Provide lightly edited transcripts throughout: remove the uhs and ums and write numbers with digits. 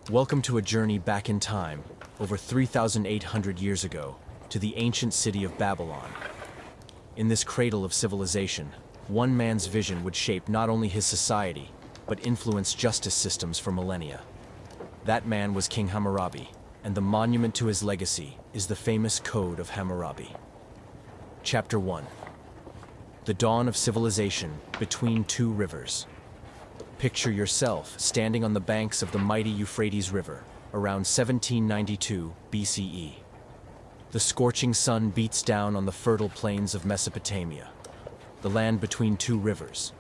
Welcome to a journey back in time, over 3,800 years ago, to the ancient city of Babylon. In this cradle of civilization, one man's vision would shape not only his society, but influence justice systems for millennia. That man was King Hammurabi, and the monument to his legacy is the famous Code of Hammurabi. Chapter 1. The Dawn of Civilization Between Two Rivers. Picture yourself standing on the banks of the mighty Euphrates River, around 1792 BCE. The scorching sun beats down on the fertile plains of Mesopotamia, the land between two rivers,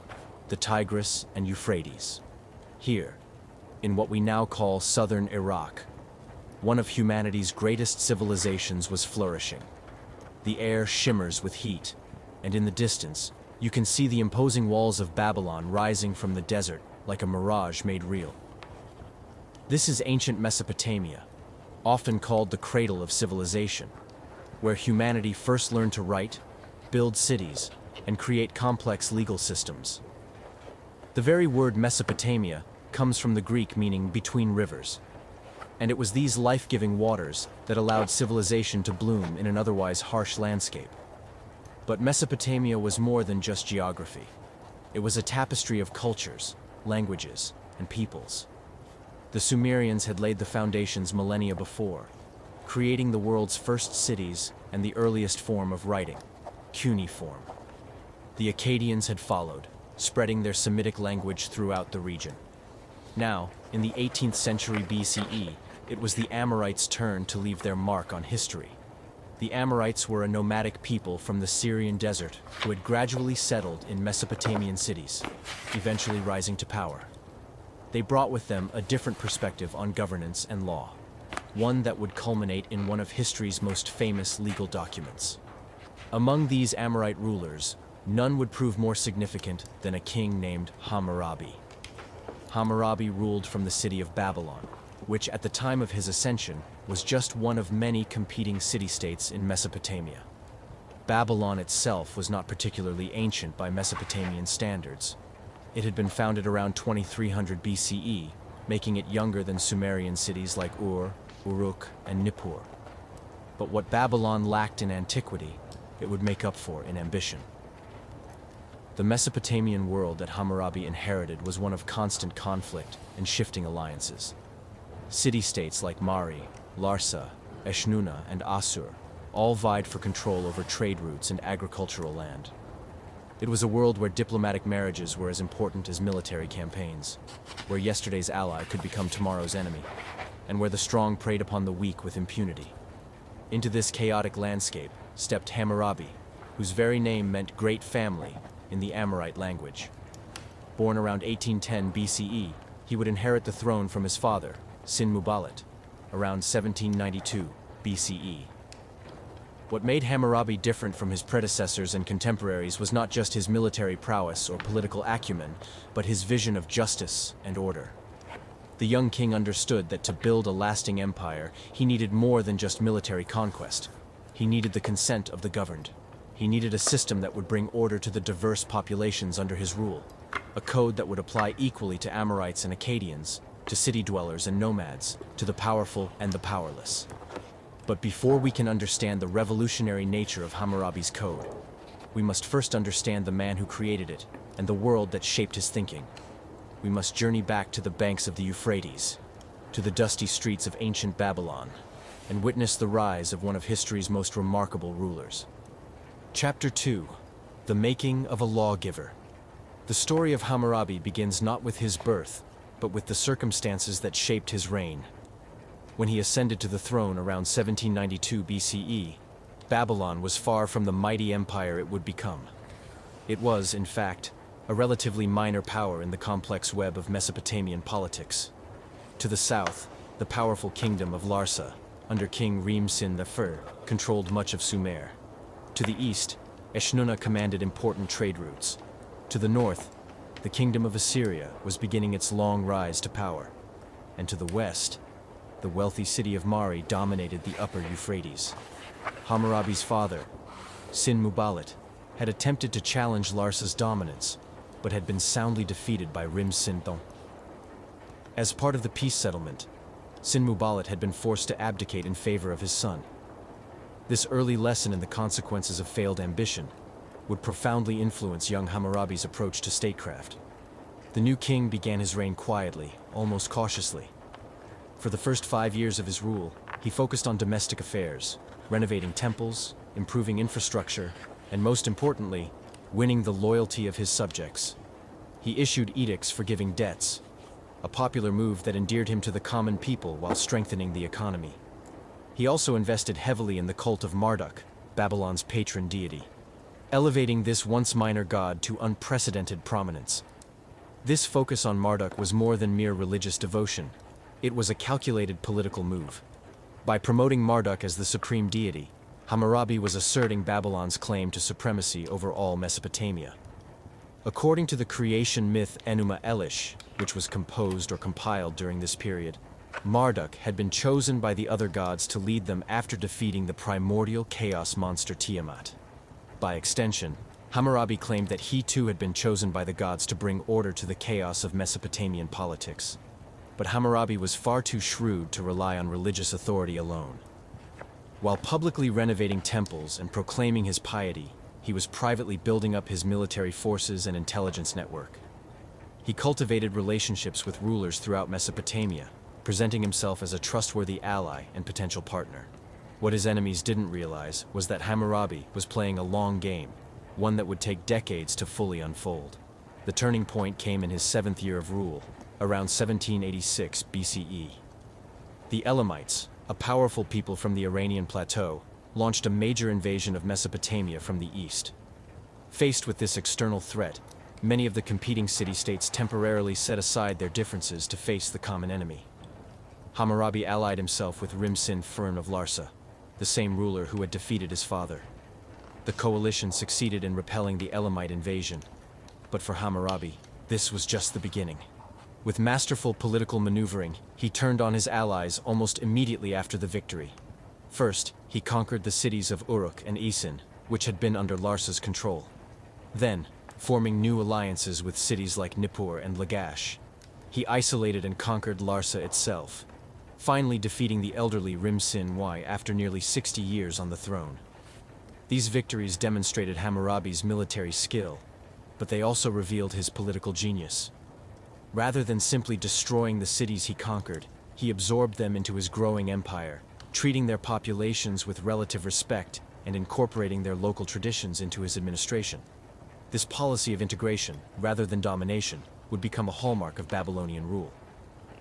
the Tigris and Euphrates. Here, in what we now call southern Iraq, one of humanity's greatest civilizations was flourishing. The air shimmers with heat, and in the distance, you can see the imposing walls of Babylon rising from the desert like a mirage made real. This is ancient Mesopotamia, often called the cradle of civilization, where humanity first learned to write, build cities, and create complex legal systems. The very word Mesopotamia comes from the Greek meaning between rivers, and it was these life-giving waters that allowed civilization to bloom in an otherwise harsh landscape. But Mesopotamia was more than just geography. It was a tapestry of cultures, languages, and peoples. The Sumerians had laid the foundations millennia before, creating the world's first cities and the earliest form of writing, cuneiform. The Akkadians had followed, spreading their Semitic language throughout the region. Now, in the 18th century BCE, it was the Amorites' turn to leave their mark on history. The Amorites were a nomadic people from the Syrian desert who had gradually settled in Mesopotamian cities, eventually rising to power. They brought with them a different perspective on governance and law, one that would culminate in one of history's most famous legal documents. Among these Amorite rulers, none would prove more significant than a king named Hammurabi. Hammurabi ruled from the city of Babylon, which at the time of his ascension was just one of many competing city-states in Mesopotamia. Babylon itself was not particularly ancient by Mesopotamian standards. It had been founded around 2300 BCE, making it younger than Sumerian cities like Ur, Uruk, and Nippur. But what Babylon lacked in antiquity, it would make up for in ambition. The Mesopotamian world that Hammurabi inherited was one of constant conflict and shifting alliances. City-states like Mari, Larsa, Eshnunna, and Assur all vied for control over trade routes and agricultural land. It was a world where diplomatic marriages were as important as military campaigns, where yesterday's ally could become tomorrow's enemy, and where the strong preyed upon the weak with impunity. Into this chaotic landscape stepped Hammurabi, whose very name meant great family in the Amorite language. Born around 1810 BCE, he would inherit the throne from his father, Sin-Muballit, around 1792 BCE. What made Hammurabi different from his predecessors and contemporaries was not just his military prowess or political acumen, but his vision of justice and order. The young king understood that to build a lasting empire, he needed more than just military conquest. He needed the consent of the governed. He needed a system that would bring order to the diverse populations under his rule, a code that would apply equally to Amorites and Akkadians, to city dwellers and nomads, to the powerful and the powerless. But before we can understand the revolutionary nature of Hammurabi's code, we must first understand the man who created it and the world that shaped his thinking. We must journey back to the banks of the Euphrates, to the dusty streets of ancient Babylon, and witness the rise of one of history's most remarkable rulers. Chapter 2. The Making of a Lawgiver. The story of Hammurabi begins not with his birth, but with the circumstances that shaped his reign. When he ascended to the throne around 1792 BCE, Babylon was far from the mighty empire it would become. It was, in fact, a relatively minor power in the complex web of Mesopotamian politics. To the south, the powerful kingdom of Larsa, under King Rim-Sin I, controlled much of Sumer. To the east, Eshnunna commanded important trade routes. To the north, the kingdom of Assyria was beginning its long rise to power. And to the west, the wealthy city of Mari dominated the upper Euphrates. Hammurabi's father, Sin-Muballit, had attempted to challenge Larsa's dominance, but had been soundly defeated by Rim-Sin I. As part of the peace settlement, Sin-Muballit had been forced to abdicate in favor of his son. This early lesson in the consequences of failed ambition would profoundly influence young Hammurabi's approach to statecraft. The new king began his reign quietly, almost cautiously. For the first 5 years of his rule, he focused on domestic affairs, renovating temples, improving infrastructure, and most importantly, winning the loyalty of his subjects. He issued edicts forgiving debts, a popular move that endeared him to the common people while strengthening the economy. He also invested heavily in the cult of Marduk, Babylon's patron deity, elevating this once minor god to unprecedented prominence. This focus on Marduk was more than mere religious devotion. It was a calculated political move. By promoting Marduk as the supreme deity, Hammurabi was asserting Babylon's claim to supremacy over all Mesopotamia. According to the creation myth Enuma Elish, which was composed or compiled during this period, Marduk had been chosen by the other gods to lead them after defeating the primordial chaos monster Tiamat. By extension, Hammurabi claimed that he too had been chosen by the gods to bring order to the chaos of Mesopotamian politics. But Hammurabi was far too shrewd to rely on religious authority alone. While publicly renovating temples and proclaiming his piety, he was privately building up his military forces and intelligence network. He cultivated relationships with rulers throughout Mesopotamia, presenting himself as a trustworthy ally and potential partner. What his enemies didn't realize was that Hammurabi was playing a long game, one that would take decades to fully unfold. The turning point came in his 7th year of rule, around 1786 BCE. The Elamites, a powerful people from the Iranian plateau, launched a major invasion of Mesopotamia from the east. Faced with this external threat, many of the competing city-states temporarily set aside their differences to face the common enemy. Hammurabi allied himself with Rim-Sin-Fern of Larsa, the same ruler who had defeated his father. The coalition succeeded in repelling the Elamite invasion, but for Hammurabi, this was just the beginning. With masterful political maneuvering, he turned on his allies almost immediately after the victory. First, he conquered the cities of Uruk and Isin, which had been under Larsa's control. Then, forming new alliances with cities like Nippur and Lagash, he isolated and conquered Larsa itself, finally defeating the elderly Rim-Sin-Wy after nearly 60 years on the throne. These victories demonstrated Hammurabi's military skill, but they also revealed his political genius. Rather than simply destroying the cities he conquered, he absorbed them into his growing empire, treating their populations with relative respect and incorporating their local traditions into his administration. This policy of integration, rather than domination, would become a hallmark of Babylonian rule.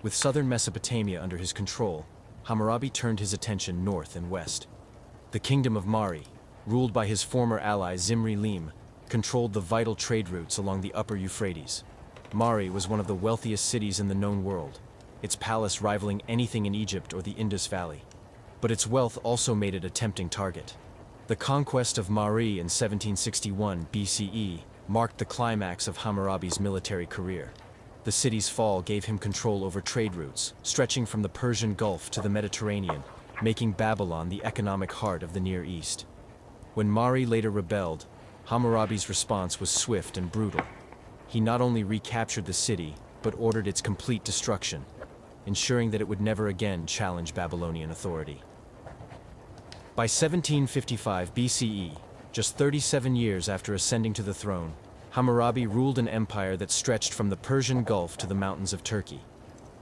With southern Mesopotamia under his control, Hammurabi turned his attention north and west. The kingdom of Mari, ruled by his former ally Zimri-Lim, controlled the vital trade routes along the upper Euphrates. Mari was one of the wealthiest cities in the known world, its palace rivaling anything in Egypt or the Indus Valley. But its wealth also made it a tempting target. The conquest of Mari in 1761 BCE marked the climax of Hammurabi's military career. The city's fall gave him control over trade routes, stretching from the Persian Gulf to the Mediterranean, making Babylon the economic heart of the Near East. When Mari later rebelled, Hammurabi's response was swift and brutal. He not only recaptured the city, but ordered its complete destruction, ensuring that it would never again challenge Babylonian authority. By 1755 BCE, just 37 years after ascending to the throne, Hammurabi ruled an empire that stretched from the Persian Gulf to the mountains of Turkey.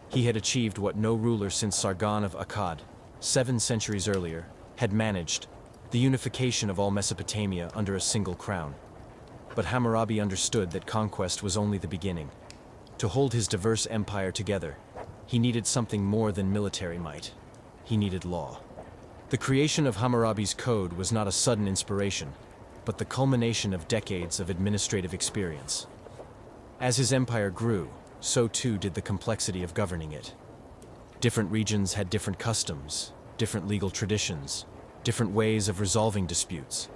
He had achieved what no ruler since Sargon of Akkad, 7 centuries earlier, had managed: the unification of all Mesopotamia under a single crown. But Hammurabi understood that conquest was only the beginning. To hold his diverse empire together, he needed something more than military might. He needed law. The creation of Hammurabi's code was not a sudden inspiration, but the culmination of decades of administrative experience. As his empire grew, so too did the complexity of governing it. Different regions had different customs, different legal traditions, different ways of resolving disputes.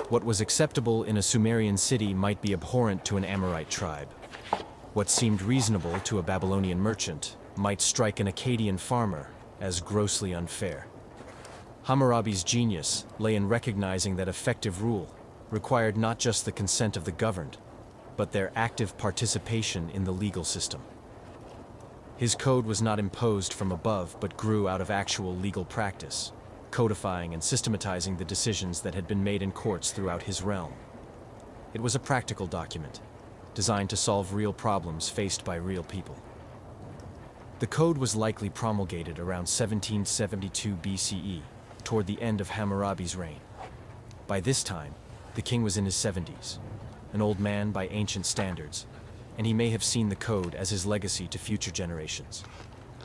What was acceptable in a Sumerian city might be abhorrent to an Amorite tribe. What seemed reasonable to a Babylonian merchant might strike an Akkadian farmer as grossly unfair. Hammurabi's genius lay in recognizing that effective rule required not just the consent of the governed, but their active participation in the legal system. His code was not imposed from above but grew out of actual legal practice, codifying and systematizing the decisions that had been made in courts throughout his realm. It was a practical document, designed to solve real problems faced by real people. The code was likely promulgated around 1772 BCE, toward the end of Hammurabi's reign. By this time, the king was in his 70s, an old man by ancient standards, and he may have seen the code as his legacy to future generations.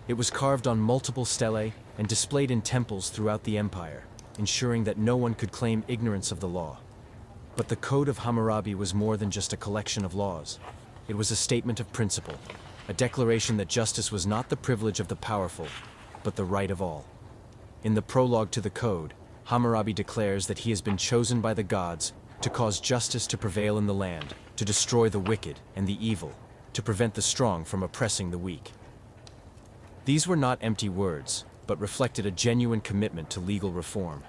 It was carved on multiple stelae and displayed in temples throughout the empire, ensuring that no one could claim ignorance of the law. But the Code of Hammurabi was more than just a collection of laws. It was a statement of principle, a declaration that justice was not the privilege of the powerful, but the right of all. In the prologue to the code, Hammurabi declares that he has been chosen by the gods to cause justice to prevail in the land, to destroy the wicked and the evil, to prevent the strong from oppressing the weak. These were not empty words, but reflected a genuine commitment to legal reform.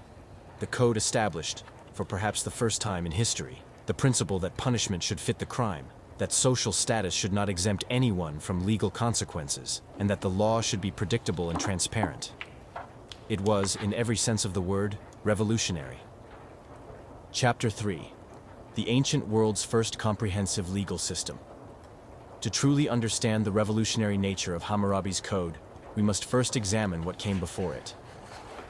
The code established, for perhaps the first time in history, the principle that punishment should fit the crime, that social status should not exempt anyone from legal consequences, and that the law should be predictable and transparent. It was, in every sense of the word, revolutionary. Chapter 3. The ancient world's first comprehensive legal system. To truly understand the revolutionary nature of Hammurabi's code, we must first examine what came before it.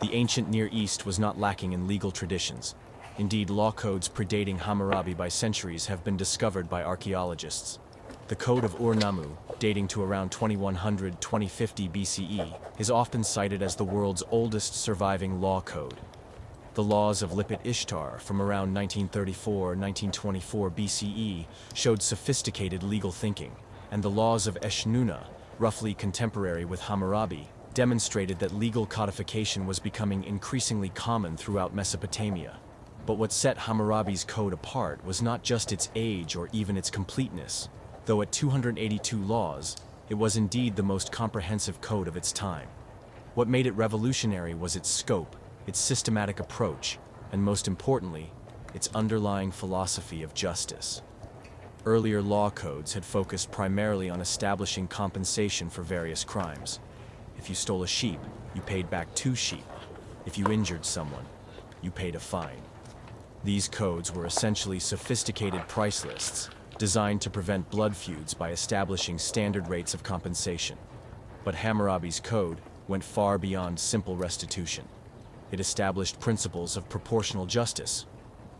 The ancient Near East was not lacking in legal traditions. Indeed, law codes predating Hammurabi by centuries have been discovered by archaeologists. The Code of Ur-Nammu, dating to around 2100-2050 BCE, is often cited as the world's oldest surviving law code. The laws of Lipit Ishtar from around 1934-1924 BCE showed sophisticated legal thinking, and the laws of Eshnunna, roughly contemporary with Hammurabi, demonstrated that legal codification was becoming increasingly common throughout Mesopotamia. But what set Hammurabi's code apart was not just its age or even its completeness. Though at 282 laws, it was indeed the most comprehensive code of its time. What made it revolutionary was its scope, its systematic approach, and most importantly, its underlying philosophy of justice. Earlier law codes had focused primarily on establishing compensation for various crimes. If you stole a sheep, you paid back 2 sheep. If you injured someone, you paid a fine. These codes were essentially sophisticated price lists, designed to prevent blood feuds by establishing standard rates of compensation. But Hammurabi's code went far beyond simple restitution. It established principles of proportional justice,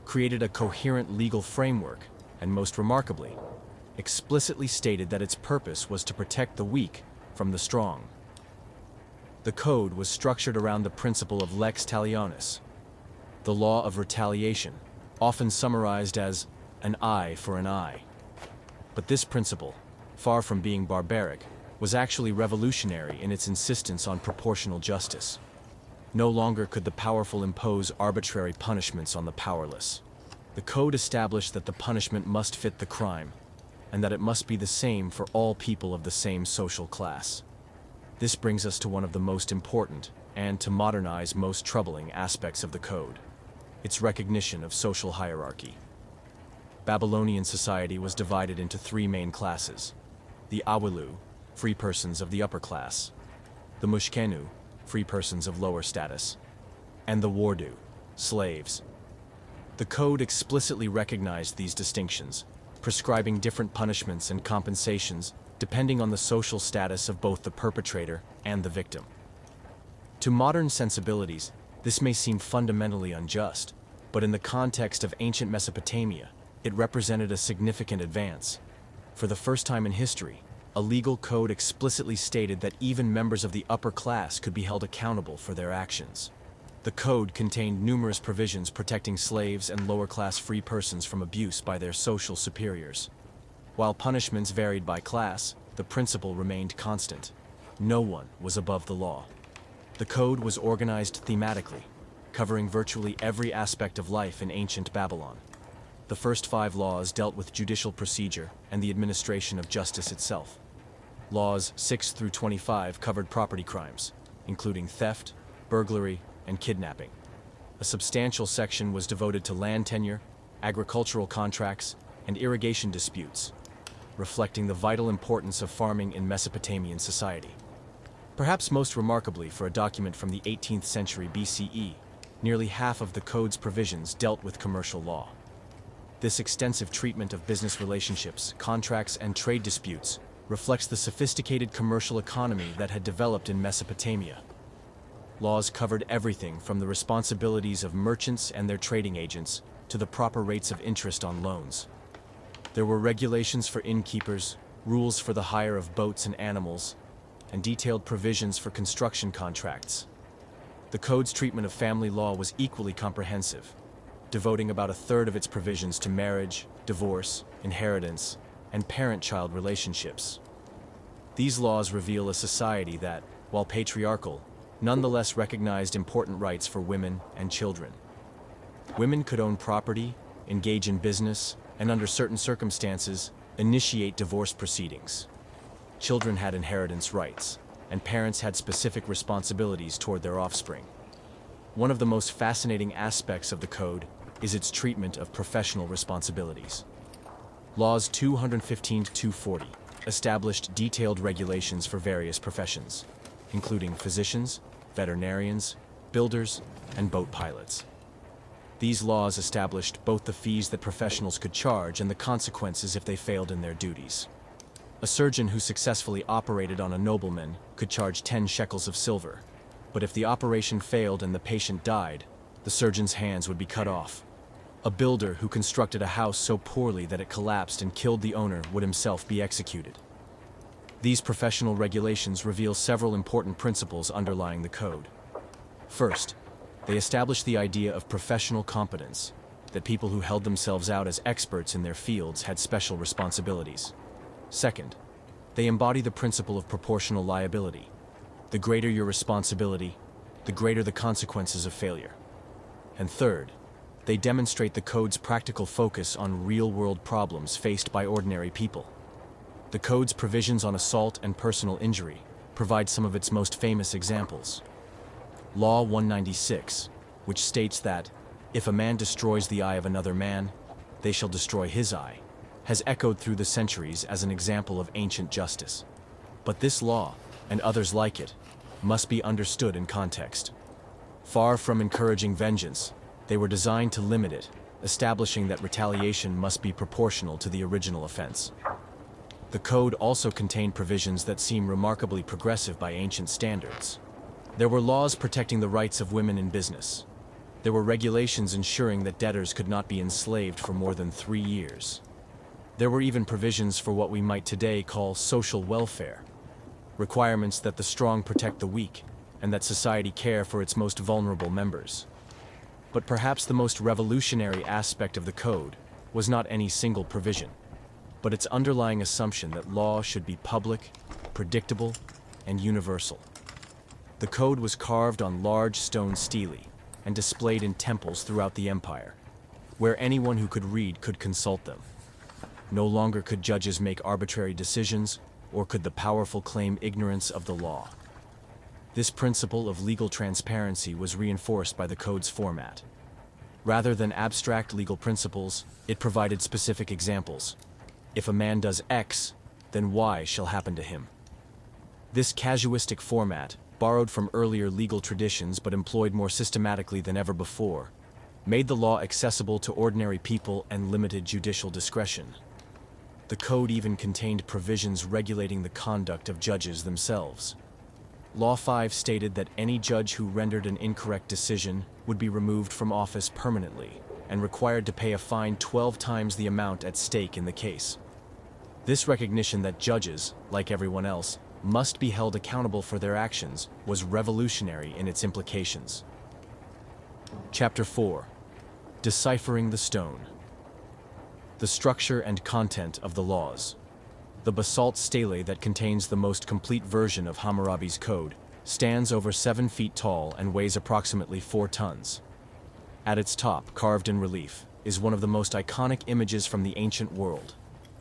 created a coherent legal framework, and most remarkably, explicitly stated that its purpose was to protect the weak from the strong. The code was structured around the principle of lex talionis, the law of retaliation, often summarized as an eye for an eye. But this principle, far from being barbaric, was actually revolutionary in its insistence on proportional justice. No longer could the powerful impose arbitrary punishments on the powerless. The code established that the punishment must fit the crime, and that it must be the same for all people of the same social class. This brings us to one of the most important, and to modernize most troubling aspects of the code: its recognition of social hierarchy. Babylonian society was divided into 3 main classes: the Awilu, free persons of the upper class; the Mushkenu, free persons of lower status; and the Wardu, slaves. The code explicitly recognized these distinctions, prescribing different punishments and compensations depending on the social status of both the perpetrator and the victim. To modern sensibilities, this may seem fundamentally unjust, but in the context of ancient Mesopotamia, it represented a significant advance. For the first time in history, a legal code explicitly stated that even members of the upper class could be held accountable for their actions. The code contained numerous provisions protecting slaves and lower-class free persons from abuse by their social superiors. While punishments varied by class, the principle remained constant. No one was above the law. The code was organized thematically, covering virtually every aspect of life in ancient Babylon. The first 5 laws dealt with judicial procedure and the administration of justice itself. Laws 6 through 25 covered property crimes, including theft, burglary, and kidnapping. A substantial section was devoted to land tenure, agricultural contracts, and irrigation disputes. reflecting the vital importance of farming in Mesopotamian society. Perhaps most remarkably for a document from the 18th century BCE, nearly half of the code's provisions dealt with commercial law. This extensive treatment of business relationships, contracts, and trade disputes reflects the sophisticated commercial economy that had developed in Mesopotamia. Laws covered everything from the responsibilities of merchants and their trading agents to the proper rates of interest on loans. There were regulations for innkeepers, rules for the hire of boats and animals, and detailed provisions for construction contracts. The code's treatment of family law was equally comprehensive, devoting about a third of its provisions to marriage, divorce, inheritance, and parent-child relationships. These laws reveal a society that, while patriarchal, nonetheless recognized important rights for women and children. Women could own property, engage in business, and under certain circumstances, initiate divorce proceedings. Children had inheritance rights, and parents had specific responsibilities toward their offspring. One of the most fascinating aspects of the code is its treatment of professional responsibilities. Laws 215 to 240 established detailed regulations for various professions, including physicians, veterinarians, builders, and boat pilots. These laws established both the fees that professionals could charge and the consequences if they failed in their duties. A surgeon who successfully operated on a nobleman could charge 10 shekels of silver, but if the operation failed and the patient died, the surgeon's hands would be cut off. A builder who constructed a house so poorly that it collapsed and killed the owner would himself be executed. These professional regulations reveal several important principles underlying the code. First, they establish the idea of professional competence, that people who held themselves out as experts in their fields had special responsibilities. Second, they embody the principle of proportional liability. The greater your responsibility, the greater the consequences of failure. And third, they demonstrate the code's practical focus on real-world problems faced by ordinary people. The code's provisions on assault and personal injury provide some of its most famous examples. Law 196, which states that, if a man destroys the eye of another man, they shall destroy his eye, has echoed through the centuries as an example of ancient justice. But this law, and others like it, must be understood in context. Far from encouraging vengeance, they were designed to limit it, establishing that retaliation must be proportional to the original offense. The code also contained provisions that seem remarkably progressive by ancient standards. There were laws protecting the rights of women in business. There were regulations ensuring that debtors could not be enslaved for more than 3 years. There were even provisions for what we might today call social welfare, requirements that the strong protect the weak and that society care for its most vulnerable members. But perhaps the most revolutionary aspect of the code was not any single provision, but its underlying assumption that law should be public, predictable, and universal. The code was carved on large stone stelae and displayed in temples throughout the empire, where anyone who could read could consult them. No longer could judges make arbitrary decisions, or could the powerful claim ignorance of the law. This principle of legal transparency was reinforced by the code's format. Rather than abstract legal principles, it provided specific examples. If a man does X, then Y shall happen to him. This casuistic format, borrowed from earlier legal traditions but employed more systematically than ever before, made the law accessible to ordinary people and limited judicial discretion. The code even contained provisions regulating the conduct of judges themselves. Law 5 stated that any judge who rendered an incorrect decision would be removed from office permanently and required to pay a fine 12 times the amount at stake in the case. This recognition that judges, like everyone else, must be held accountable for their actions was revolutionary in its implications. Chapter 4. Deciphering the Stone. The structure and content of the laws. The basalt stele that contains the most complete version of Hammurabi's code stands over 7 feet tall and weighs approximately 4 tons. At its top, carved in relief, is one of the most iconic images from the ancient world,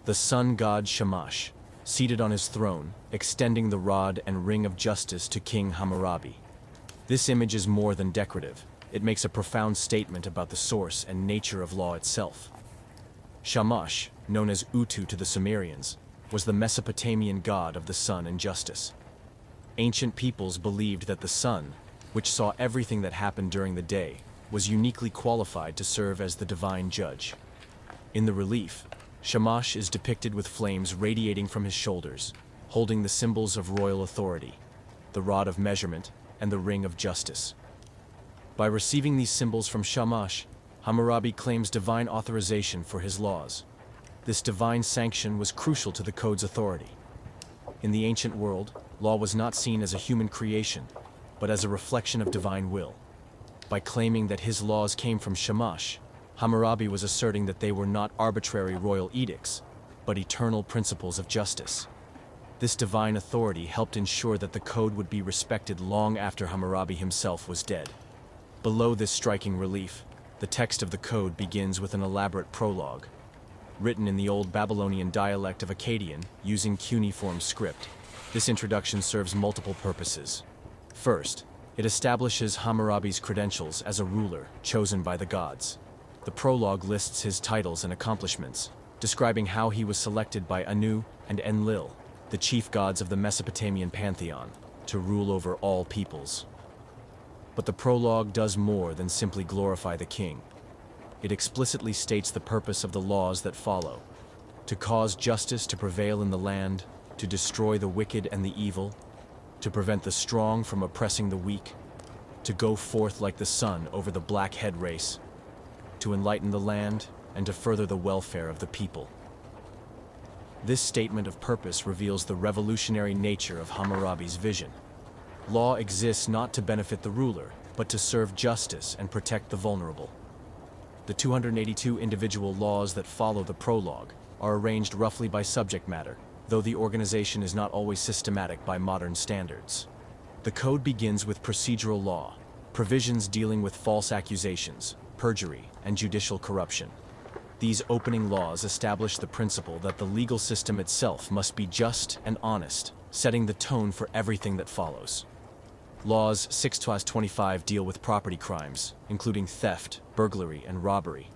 the sun god Shamash, seated on his throne, extending the rod and ring of justice to King Hammurabi. This image is more than decorative. It makes a profound statement about the source and nature of law itself. Shamash, known as Utu to the Sumerians, was the Mesopotamian god of the sun and justice. Ancient peoples believed that the sun, which saw everything that happened during the day, was uniquely qualified to serve as the divine judge. In the relief, Shamash is depicted with flames radiating from his shoulders, holding the symbols of royal authority, the rod of measurement, and the ring of justice. By receiving these symbols from Shamash, Hammurabi claims divine authorization for his laws. This divine sanction was crucial to the code's authority. In the ancient world, law was not seen as a human creation, but as a reflection of divine will. By claiming that his laws came from Shamash, Hammurabi was asserting that they were not arbitrary royal edicts, but eternal principles of justice. This divine authority helped ensure that the code would be respected long after Hammurabi himself was dead. Below this striking relief, the text of the code begins with an elaborate prologue. Written in the Old Babylonian dialect of Akkadian using cuneiform script, this introduction serves multiple purposes. First, it establishes Hammurabi's credentials as a ruler chosen by the gods. The prologue lists his titles and accomplishments, describing how he was selected by Anu and Enlil, the chief gods of the Mesopotamian pantheon, to rule over all peoples. But the prologue does more than simply glorify the king. It explicitly states the purpose of the laws that follow: to cause justice to prevail in the land, to destroy the wicked and the evil, to prevent the strong from oppressing the weak, to go forth like the sun over the black head race, to enlighten the land, and to further the welfare of the people. This statement of purpose reveals the revolutionary nature of Hammurabi's vision. Law exists not to benefit the ruler, but to serve justice and protect the vulnerable. The 282 individual laws that follow the prologue are arranged roughly by subject matter, though the organization is not always systematic by modern standards. The code begins with procedural law, provisions dealing with false accusations, perjury, and judicial corruption. These opening laws establish the principle that the legal system itself must be just and honest, setting the tone for everything that follows. Laws 6-25 deal with property crimes, including theft, burglary, and robbery.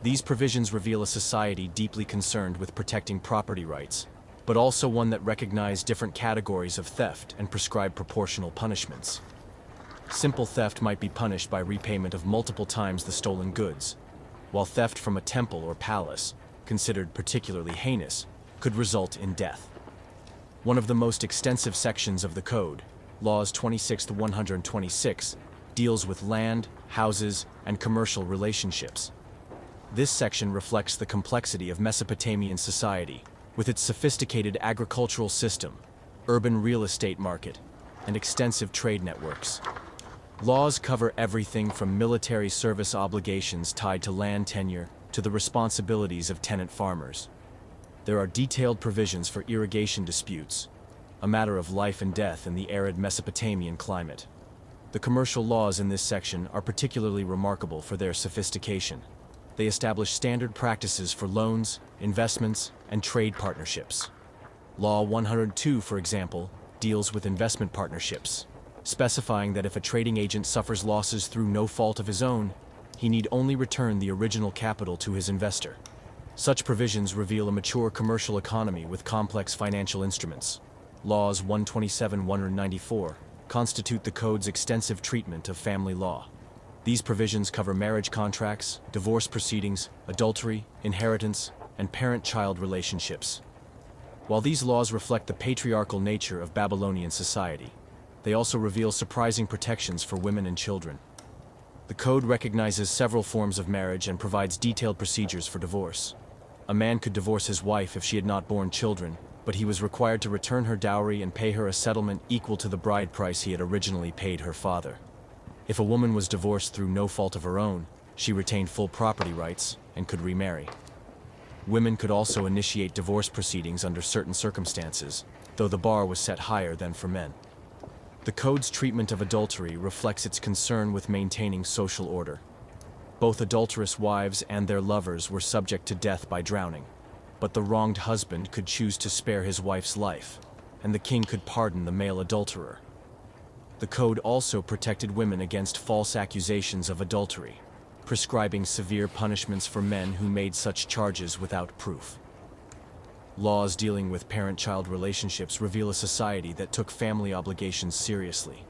These provisions reveal a society deeply concerned with protecting property rights, but also one that recognizes different categories of theft and prescribe proportional punishments. Simple theft might be punished by repayment of multiple times the stolen goods, while theft from a temple or palace, considered particularly heinous, could result in death. One of the most extensive sections of the code, Laws 26-126, deals with land, houses, and commercial relationships. This section reflects the complexity of Mesopotamian society, with its sophisticated agricultural system, urban real estate market, and extensive trade networks. Laws cover everything from military service obligations tied to land tenure to the responsibilities of tenant farmers. There are detailed provisions for irrigation disputes, a matter of life and death in the arid Mesopotamian climate. The commercial laws in this section are particularly remarkable for their sophistication. They establish standard practices for loans, investments, and trade partnerships. Law 102, for example, deals with investment partnerships, specifying that if a trading agent suffers losses through no fault of his own, he need only return the original capital to his investor. Such provisions reveal a mature commercial economy with complex financial instruments. Laws 127-194 constitute the code's extensive treatment of family law. These provisions cover marriage contracts, divorce proceedings, adultery, inheritance, and parent-child relationships. While these laws reflect the patriarchal nature of Babylonian society, they also reveal surprising protections for women and children. The code recognizes several forms of marriage and provides detailed procedures for divorce. A man could divorce his wife if she had not borne children, but he was required to return her dowry and pay her a settlement equal to the bride price he had originally paid her father. If a woman was divorced through no fault of her own, she retained full property rights and could remarry. Women could also initiate divorce proceedings under certain circumstances, though the bar was set higher than for men. The code's treatment of adultery reflects its concern with maintaining social order. Both adulterous wives and their lovers were subject to death by drowning, but the wronged husband could choose to spare his wife's life, and the king could pardon the male adulterer. The code also protected women against false accusations of adultery, prescribing severe punishments for men who made such charges without proof. Laws dealing with parent-child relationships reveal a society that took family obligations seriously.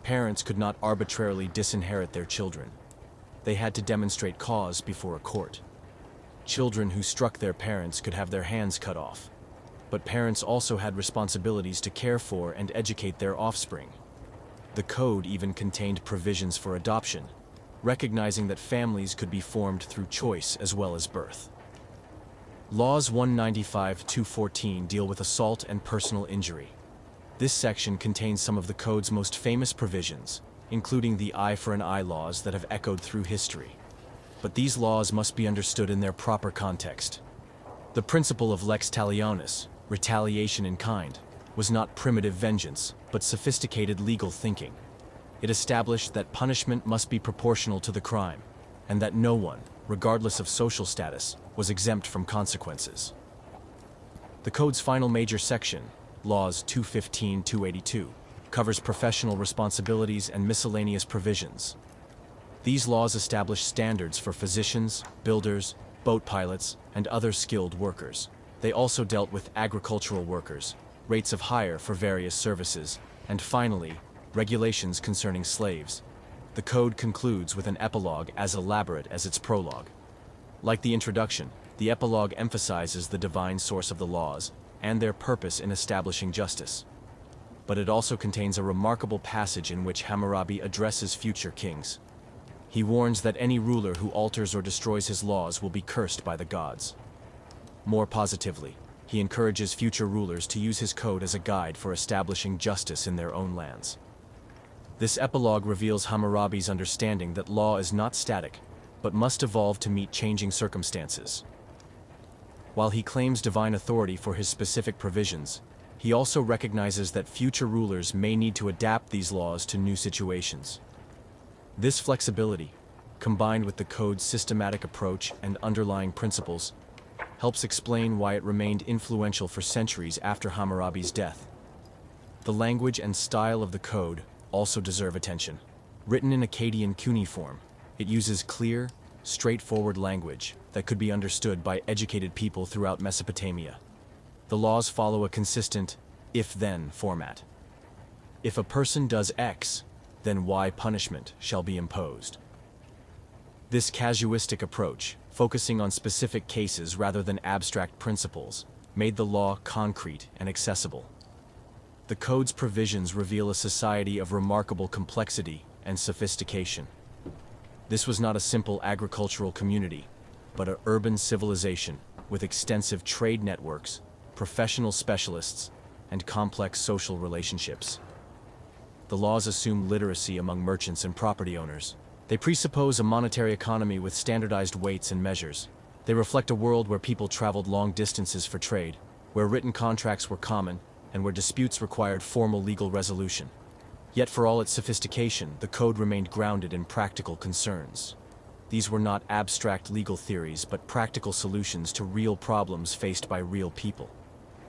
Parents could not arbitrarily disinherit their children. They had to demonstrate cause before a court. Children who struck their parents could have their hands cut off. But parents also had responsibilities to care for and educate their offspring. The code even contained provisions for adoption, recognizing that families could be formed through choice as well as birth. Laws 195-214 deal with assault and personal injury. This section contains some of the code's most famous provisions, including the eye for an eye laws that have echoed through history. But these laws must be understood in their proper context. The principle of lex talionis, retaliation in kind, was not primitive vengeance, but sophisticated legal thinking. It established that punishment must be proportional to the crime, and that no one, regardless of social status, was exempt from consequences. The code's final major section, Laws 215-282, covers professional responsibilities and miscellaneous provisions. These laws establish standards for physicians, builders, boat pilots, and other skilled workers. They also dealt with agricultural workers, rates of hire for various services, and finally, regulations concerning slaves. The code concludes with an epilogue as elaborate as its prologue. Like the introduction, the epilogue emphasizes the divine source of the laws and their purpose in establishing justice. But it also contains a remarkable passage in which Hammurabi addresses future kings. He warns that any ruler who alters or destroys his laws will be cursed by the gods. More positively, he encourages future rulers to use his code as a guide for establishing justice in their own lands. This epilogue reveals Hammurabi's understanding that law is not static, but must evolve to meet changing circumstances. While he claims divine authority for his specific provisions, he also recognizes that future rulers may need to adapt these laws to new situations. This flexibility, combined with the code's systematic approach and underlying principles, helps explain why it remained influential for centuries after Hammurabi's death. The language and style of the code also deserve attention. Written in Akkadian cuneiform, it uses clear, straightforward language that could be understood by educated people throughout Mesopotamia. The laws follow a consistent if-then format. If a person does X, then Y punishment shall be imposed. This casuistic approach, focusing on specific cases rather than abstract principles, made the law concrete and accessible. The code's provisions reveal a society of remarkable complexity and sophistication. This was not a simple agricultural community, but an urban civilization with extensive trade networks, professional specialists, and complex social relationships. The laws assume literacy among merchants and property owners. They presuppose a monetary economy with standardized weights and measures. They reflect a world where people traveled long distances for trade, where written contracts were common, and where disputes required formal legal resolution. Yet for all its sophistication, the code remained grounded in practical concerns. These were not abstract legal theories, but practical solutions to real problems faced by real people.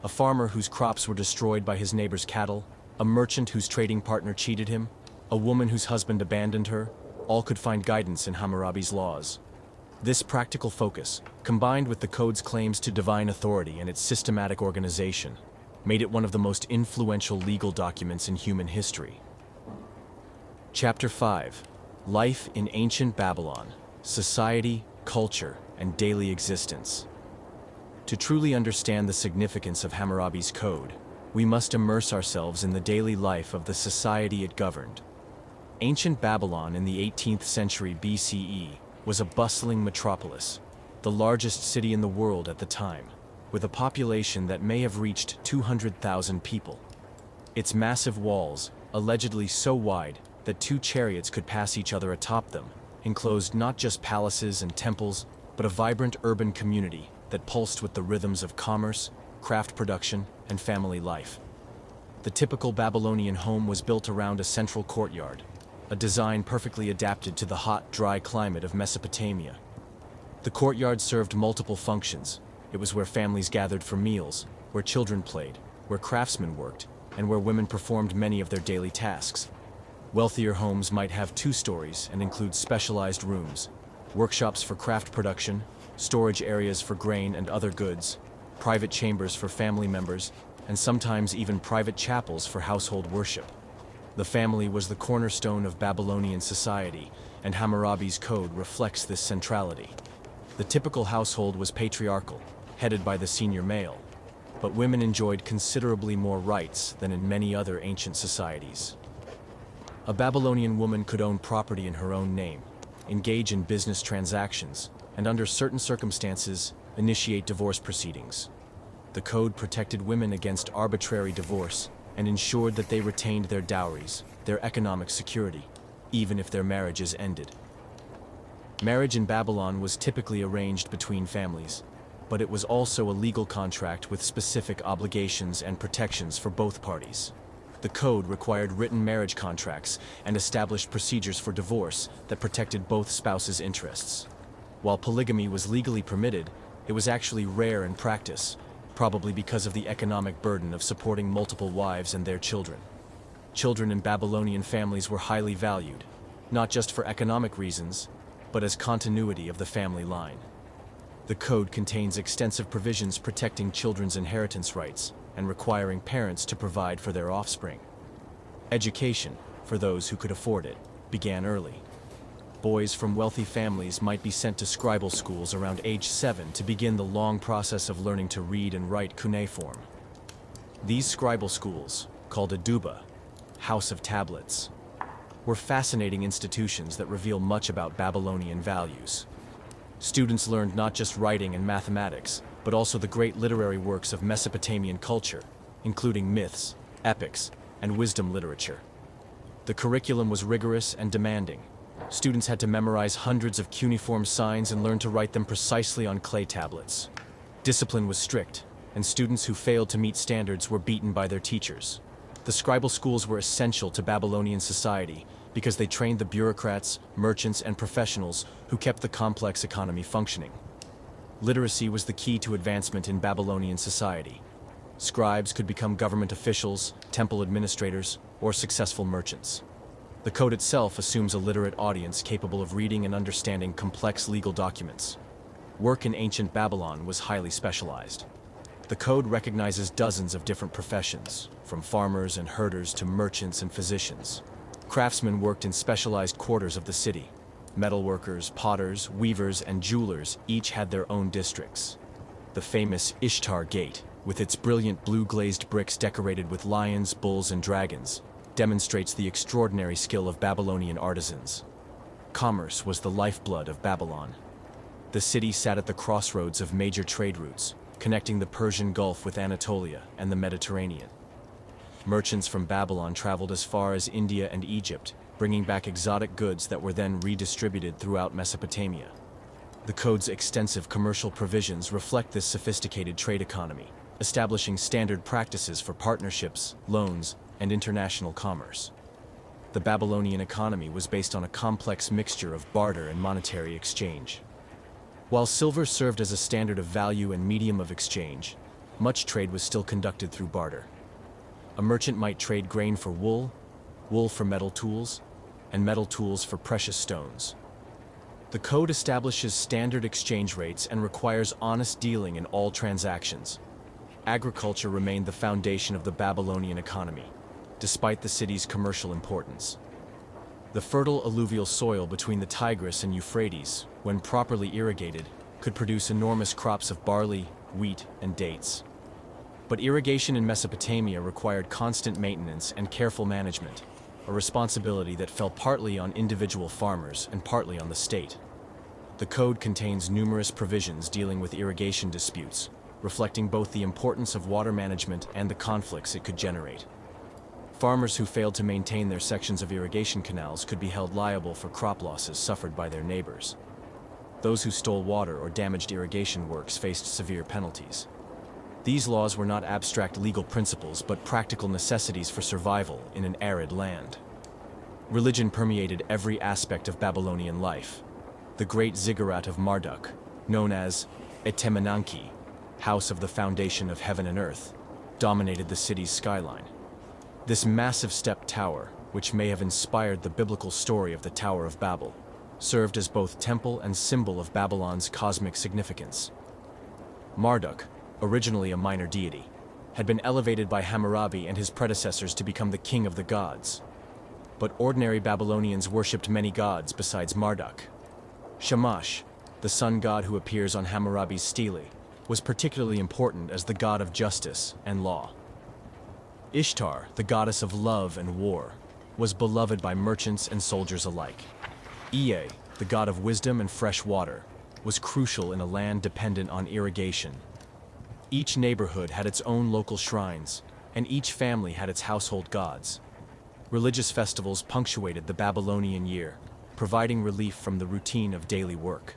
A farmer whose crops were destroyed by his neighbor's cattle, a merchant whose trading partner cheated him, a woman whose husband abandoned her, all could find guidance in Hammurabi's laws. This practical focus, combined with the code's claims to divine authority and its systematic organization, made it one of the most influential legal documents in human history. Chapter 5: Life in Ancient Babylon: Society, Culture, and Daily Existence. To truly understand the significance of Hammurabi's code, we must immerse ourselves in the daily life of the society it governed. Ancient Babylon in the 18th century BCE was a bustling metropolis, the largest city in the world at the time, with a population that may have reached 200,000 people. Its massive walls, allegedly so wide that 2 chariots could pass each other atop them, enclosed not just palaces and temples, but a vibrant urban community that pulsed with the rhythms of commerce, craft production, and family life. The typical Babylonian home was built around a central courtyard, a design perfectly adapted to the hot, dry climate of Mesopotamia. The courtyard served multiple functions. It was where families gathered for meals, where children played, where craftsmen worked, and where women performed many of their daily tasks. Wealthier homes might have 2 stories and include specialized rooms, workshops for craft production, storage areas for grain and other goods, private chambers for family members, and sometimes even private chapels for household worship. The family was the cornerstone of Babylonian society, and Hammurabi's code reflects this centrality. The typical household was patriarchal, headed by the senior male, but women enjoyed considerably more rights than in many other ancient societies. A Babylonian woman could own property in her own name, engage in business transactions, and under certain circumstances, initiate divorce proceedings. The code protected women against arbitrary divorce and ensured that they retained their dowries, their economic security, even if their marriages ended. Marriage in Babylon was typically arranged between families, but it was also a legal contract with specific obligations and protections for both parties. The code required written marriage contracts and established procedures for divorce that protected both spouses' interests. While polygamy was legally permitted, it was actually rare in practice, probably because of the economic burden of supporting multiple wives and their children. Children in Babylonian families were highly valued, not just for economic reasons, but as continuity of the family line. The code contains extensive provisions protecting children's inheritance rights and requiring parents to provide for their offspring. Education, for those who could afford it, began early. Boys from wealthy families might be sent to scribal schools around age 7 to begin the long process of learning to read and write cuneiform. These scribal schools, called a duba, house of tablets, were fascinating institutions that reveal much about Babylonian values. Students learned not just writing and mathematics, but also the great literary works of Mesopotamian culture, including myths, epics, and wisdom literature. The curriculum was rigorous and demanding. Students had to memorize hundreds of cuneiform signs and learn to write them precisely on clay tablets. Discipline was strict, and students who failed to meet standards were beaten by their teachers. The scribal schools were essential to Babylonian society because they trained the bureaucrats, merchants, and professionals who kept the complex economy functioning. Literacy was the key to advancement in Babylonian society. Scribes could become government officials, temple administrators, or successful merchants. The code itself assumes a literate audience capable of reading and understanding complex legal documents. Work in ancient Babylon was highly specialized. The code recognizes dozens of different professions, from farmers and herders to merchants and physicians. Craftsmen worked in specialized quarters of the city. Metalworkers, potters, weavers, and jewelers each had their own districts. The famous Ishtar Gate, with its brilliant blue-glazed bricks decorated with lions, bulls, and dragons, demonstrates the extraordinary skill of Babylonian artisans. Commerce was the lifeblood of Babylon. The city sat at the crossroads of major trade routes, connecting the Persian Gulf with Anatolia and the Mediterranean. Merchants from Babylon traveled as far as India and Egypt, bringing back exotic goods that were then redistributed throughout Mesopotamia. The code's extensive commercial provisions reflect this sophisticated trade economy, establishing standard practices for partnerships, loans, and international commerce. The Babylonian economy was based on a complex mixture of barter and monetary exchange. While silver served as a standard of value and medium of exchange, much trade was still conducted through barter. A merchant might trade grain for wool, wool for metal tools, and metal tools for precious stones. The code establishes standard exchange rates and requires honest dealing in all transactions. Agriculture remained the foundation of the Babylonian economy, despite the city's commercial importance. The fertile alluvial soil between the Tigris and Euphrates, when properly irrigated, could produce enormous crops of barley, wheat, and dates. But irrigation in Mesopotamia required constant maintenance and careful management, a responsibility that fell partly on individual farmers and partly on the state. The code contains numerous provisions dealing with irrigation disputes, reflecting both the importance of water management and the conflicts it could generate. Farmers who failed to maintain their sections of irrigation canals could be held liable for crop losses suffered by their neighbors. Those who stole water or damaged irrigation works faced severe penalties. These laws were not abstract legal principles but practical necessities for survival in an arid land. Religion permeated every aspect of Babylonian life. The great ziggurat of Marduk, known as Etemenanki, House of the Foundation of Heaven and Earth, dominated the city's skyline. This massive step tower, which may have inspired the biblical story of the Tower of Babel, served as both temple and symbol of Babylon's cosmic significance. Marduk, originally a minor deity, had been elevated by Hammurabi and his predecessors to become the king of the gods. But ordinary Babylonians worshipped many gods besides Marduk. Shamash, the sun god who appears on Hammurabi's stele, was particularly important as the god of justice and law. Ishtar, the goddess of love and war, was beloved by merchants and soldiers alike. Ea, the god of wisdom and fresh water, was crucial in a land dependent on irrigation. Each neighborhood had its own local shrines, and each family had its household gods. Religious festivals punctuated the Babylonian year, providing relief from the routine of daily work.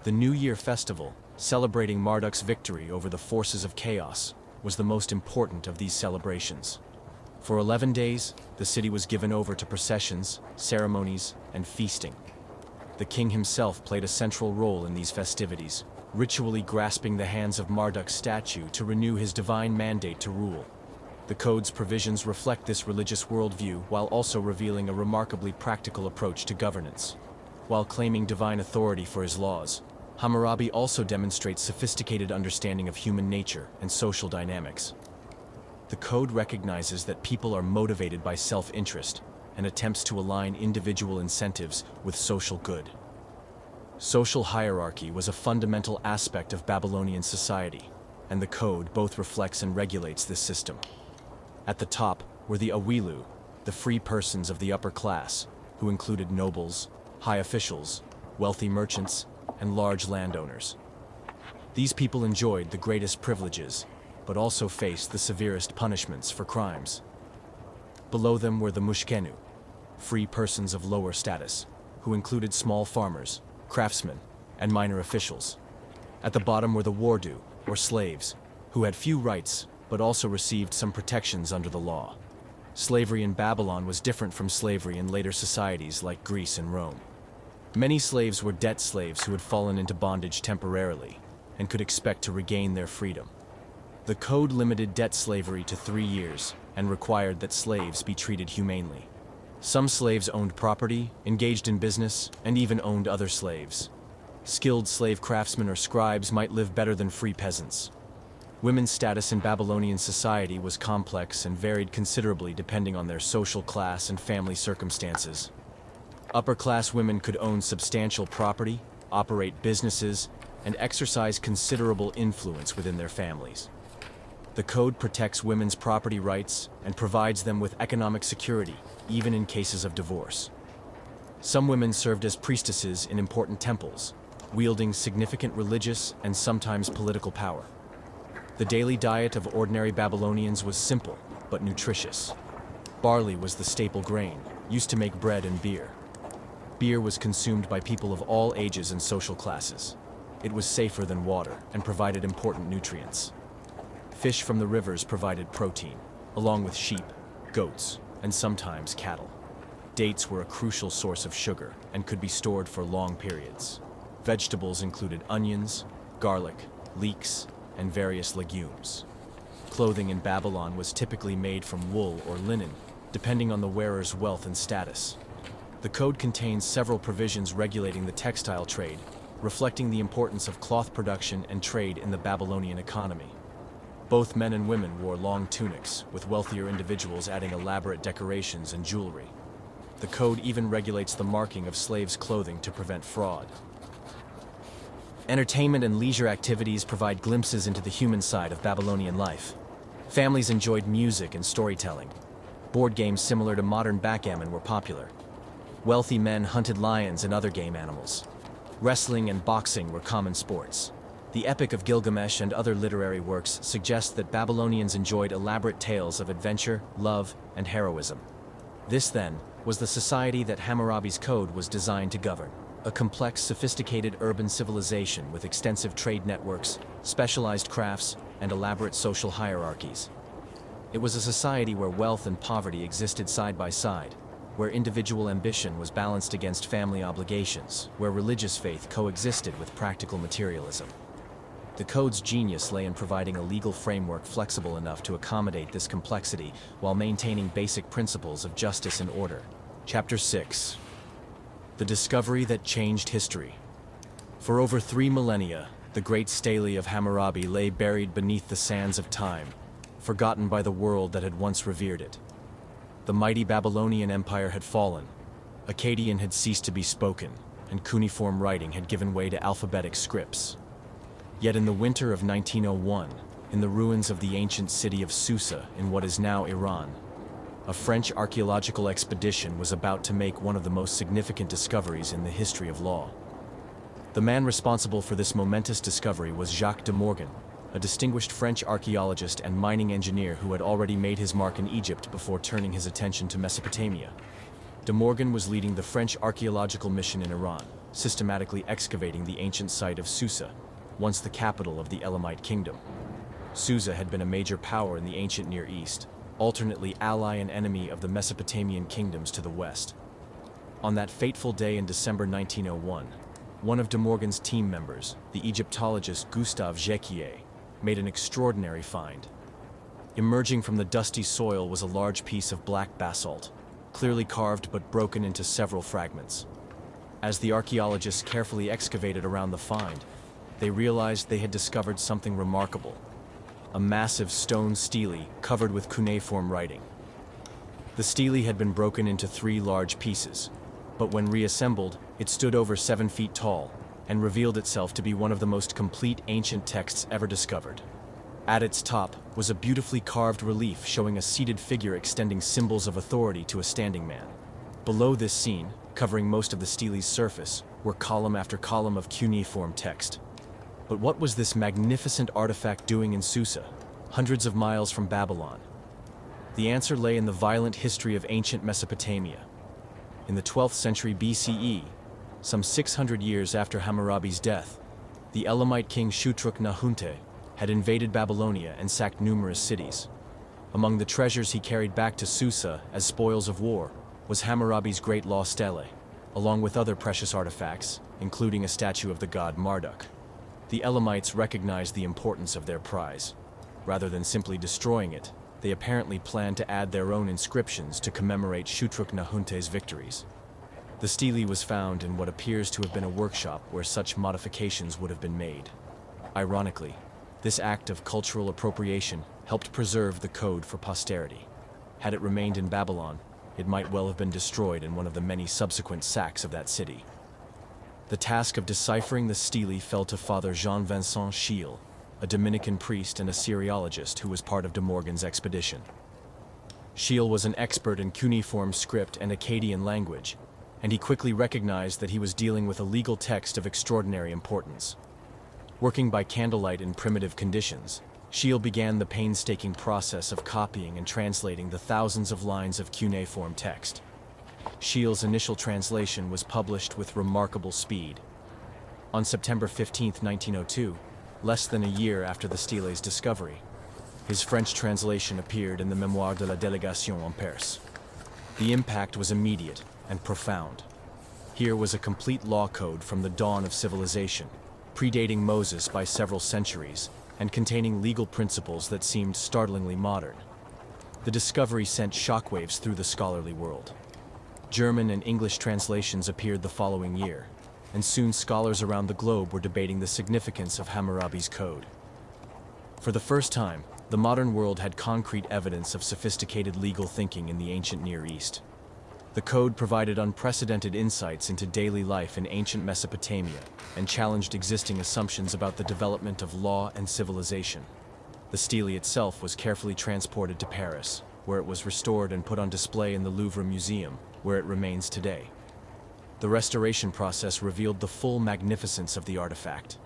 The New Year festival, celebrating Marduk's victory over the forces of chaos, was the most important of these celebrations. For 11 days, the city was given over to processions, ceremonies, and feasting. The king himself played a central role in these festivities, ritually grasping the hands of Marduk's statue to renew his divine mandate to rule. The code's provisions reflect this religious worldview while also revealing a remarkably practical approach to governance. While claiming divine authority for his laws, Hammurabi also demonstrates sophisticated understanding of human nature and social dynamics. The code recognizes that people are motivated by self-interest and attempts to align individual incentives with social good. Social hierarchy was a fundamental aspect of Babylonian society, and the code both reflects and regulates this system. At the top were the Awilu, the free persons of the upper class, who included nobles, high officials, wealthy merchants, and large landowners. These people enjoyed the greatest privileges, but also faced the severest punishments for crimes. Below them were the Mushkenu, free persons of lower status, who included small farmers, craftsmen, and minor officials. At the bottom were the Wardu, or slaves, who had few rights but also received some protections under the law. Slavery in Babylon was different from slavery in later societies like Greece and Rome. Many slaves were debt slaves who had fallen into bondage temporarily and could expect to regain their freedom. The code limited debt slavery to 3 years and required that slaves be treated humanely. Some slaves owned property, engaged in business, and even owned other slaves. Skilled slave craftsmen or scribes might live better than free peasants. Women's status in Babylonian society was complex and varied considerably depending on their social class and family circumstances. Upper-class women could own substantial property, operate businesses, and exercise considerable influence within their families. The code protects women's property rights and provides them with economic security, even in cases of divorce. Some women served as priestesses in important temples, wielding significant religious and sometimes political power. The daily diet of ordinary Babylonians was simple, but nutritious. Barley was the staple grain, used to make bread and beer. Beer was consumed by people of all ages and social classes. It was safer than water and provided important nutrients. Fish from the rivers provided protein, along with sheep, goats, and sometimes cattle. Dates were a crucial source of sugar and could be stored for long periods. Vegetables included onions, garlic, leeks, and various legumes. Clothing in Babylon was typically made from wool or linen, depending on the wearer's wealth and status. The code contains several provisions regulating the textile trade, reflecting the importance of cloth production and trade in the Babylonian economy. Both men and women wore long tunics, with wealthier individuals adding elaborate decorations and jewelry. The code even regulates the marking of slaves' clothing to prevent fraud. Entertainment and leisure activities provide glimpses into the human side of Babylonian life. Families enjoyed music and storytelling. Board games similar to modern backgammon were popular. Wealthy men hunted lions and other game animals. Wrestling and boxing were common sports. The Epic of Gilgamesh and other literary works suggest that Babylonians enjoyed elaborate tales of adventure, love, and heroism. This, then, was the society that Hammurabi's code was designed to govern. A complex, sophisticated urban civilization with extensive trade networks, specialized crafts, and elaborate social hierarchies. It was a society where wealth and poverty existed side by side, where individual ambition was balanced against family obligations, where religious faith coexisted with practical materialism. The code's genius lay in providing a legal framework flexible enough to accommodate this complexity while maintaining basic principles of justice and order. Chapter 6. The discovery that changed history. For over 3 millennia, The great stele of Hammurabi lay buried beneath the sands of time, forgotten by the world that had once revered it. The mighty Babylonian Empire had fallen, Akkadian had ceased to be spoken, and cuneiform writing had given way to alphabetic scripts. Yet in the winter of 1901, in the ruins of the ancient city of Susa in what is now Iran, a French archaeological expedition was about to make one of the most significant discoveries in the history of law. The man responsible for this momentous discovery was Jacques de Morgan, a distinguished French archaeologist and mining engineer who had already made his mark in Egypt before turning his attention to Mesopotamia. De Morgan was leading the French archaeological mission in Iran, systematically excavating the ancient site of Susa, once the capital of the Elamite kingdom. Susa had been a major power in the ancient Near East, alternately ally and enemy of the Mesopotamian kingdoms to the west. On that fateful day in December 1901, one of De Morgan's team members, the Egyptologist Gustave Jacquier, made an extraordinary find. Emerging from the dusty soil was a large piece of black basalt, clearly carved but broken into several fragments. As the archaeologists carefully excavated around the find, they realized they had discovered something remarkable: a massive stone stele covered with cuneiform writing. The stele had been broken into 3 large pieces, but when reassembled, it stood over 7 feet tall and revealed itself to be one of the most complete ancient texts ever discovered. At its top was a beautifully carved relief showing a seated figure extending symbols of authority to a standing man. Below this scene, covering most of the stele's surface, were column after column of cuneiform text. But what was this magnificent artifact doing in Susa, hundreds of miles from Babylon? The answer lay in the violent history of ancient Mesopotamia. In the 12th century BCE, some 600 years after Hammurabi's death, the Elamite king Shutruk-Nahunte had invaded Babylonia and sacked numerous cities. Among the treasures he carried back to Susa as spoils of war was Hammurabi's great law stele, along with other precious artifacts, including a statue of the god Marduk. The Elamites recognized the importance of their prize. Rather than simply destroying it, they apparently planned to add their own inscriptions to commemorate Shutruk-Nahunte's victories. The stele was found in what appears to have been a workshop where such modifications would have been made. Ironically, this act of cultural appropriation helped preserve the code for posterity. Had it remained in Babylon, it might well have been destroyed in one of the many subsequent sacks of that city. The task of deciphering the stele fell to Father Jean-Vincent Schiele, a Dominican priest and Assyriologist who was part of De Morgan's expedition. Schiele was an expert in cuneiform script and Akkadian language, and he quickly recognized that he was dealing with a legal text of extraordinary importance. Working by candlelight in primitive conditions, Schiele began the painstaking process of copying and translating the thousands of lines of cuneiform text. Schiele's initial translation was published with remarkable speed. On September 15, 1902, less than a year after the stele's discovery, his French translation appeared in the Mémoire de la Délégation en Perse. The impact was immediate and profound. Here was a complete law code from the dawn of civilization, predating Moses by several centuries, and containing legal principles that seemed startlingly modern. The discovery sent shockwaves through the scholarly world. German and English translations appeared the following year, and soon scholars around the globe were debating the significance of Hammurabi's code. For the first time, the modern world had concrete evidence of sophisticated legal thinking in the ancient Near East. The code provided unprecedented insights into daily life in ancient Mesopotamia and challenged existing assumptions about the development of law and civilization. The stele itself was carefully transported to Paris, where it was restored and put on display in the Louvre Museum, where it remains today. The restoration process revealed the full magnificence of the artifact.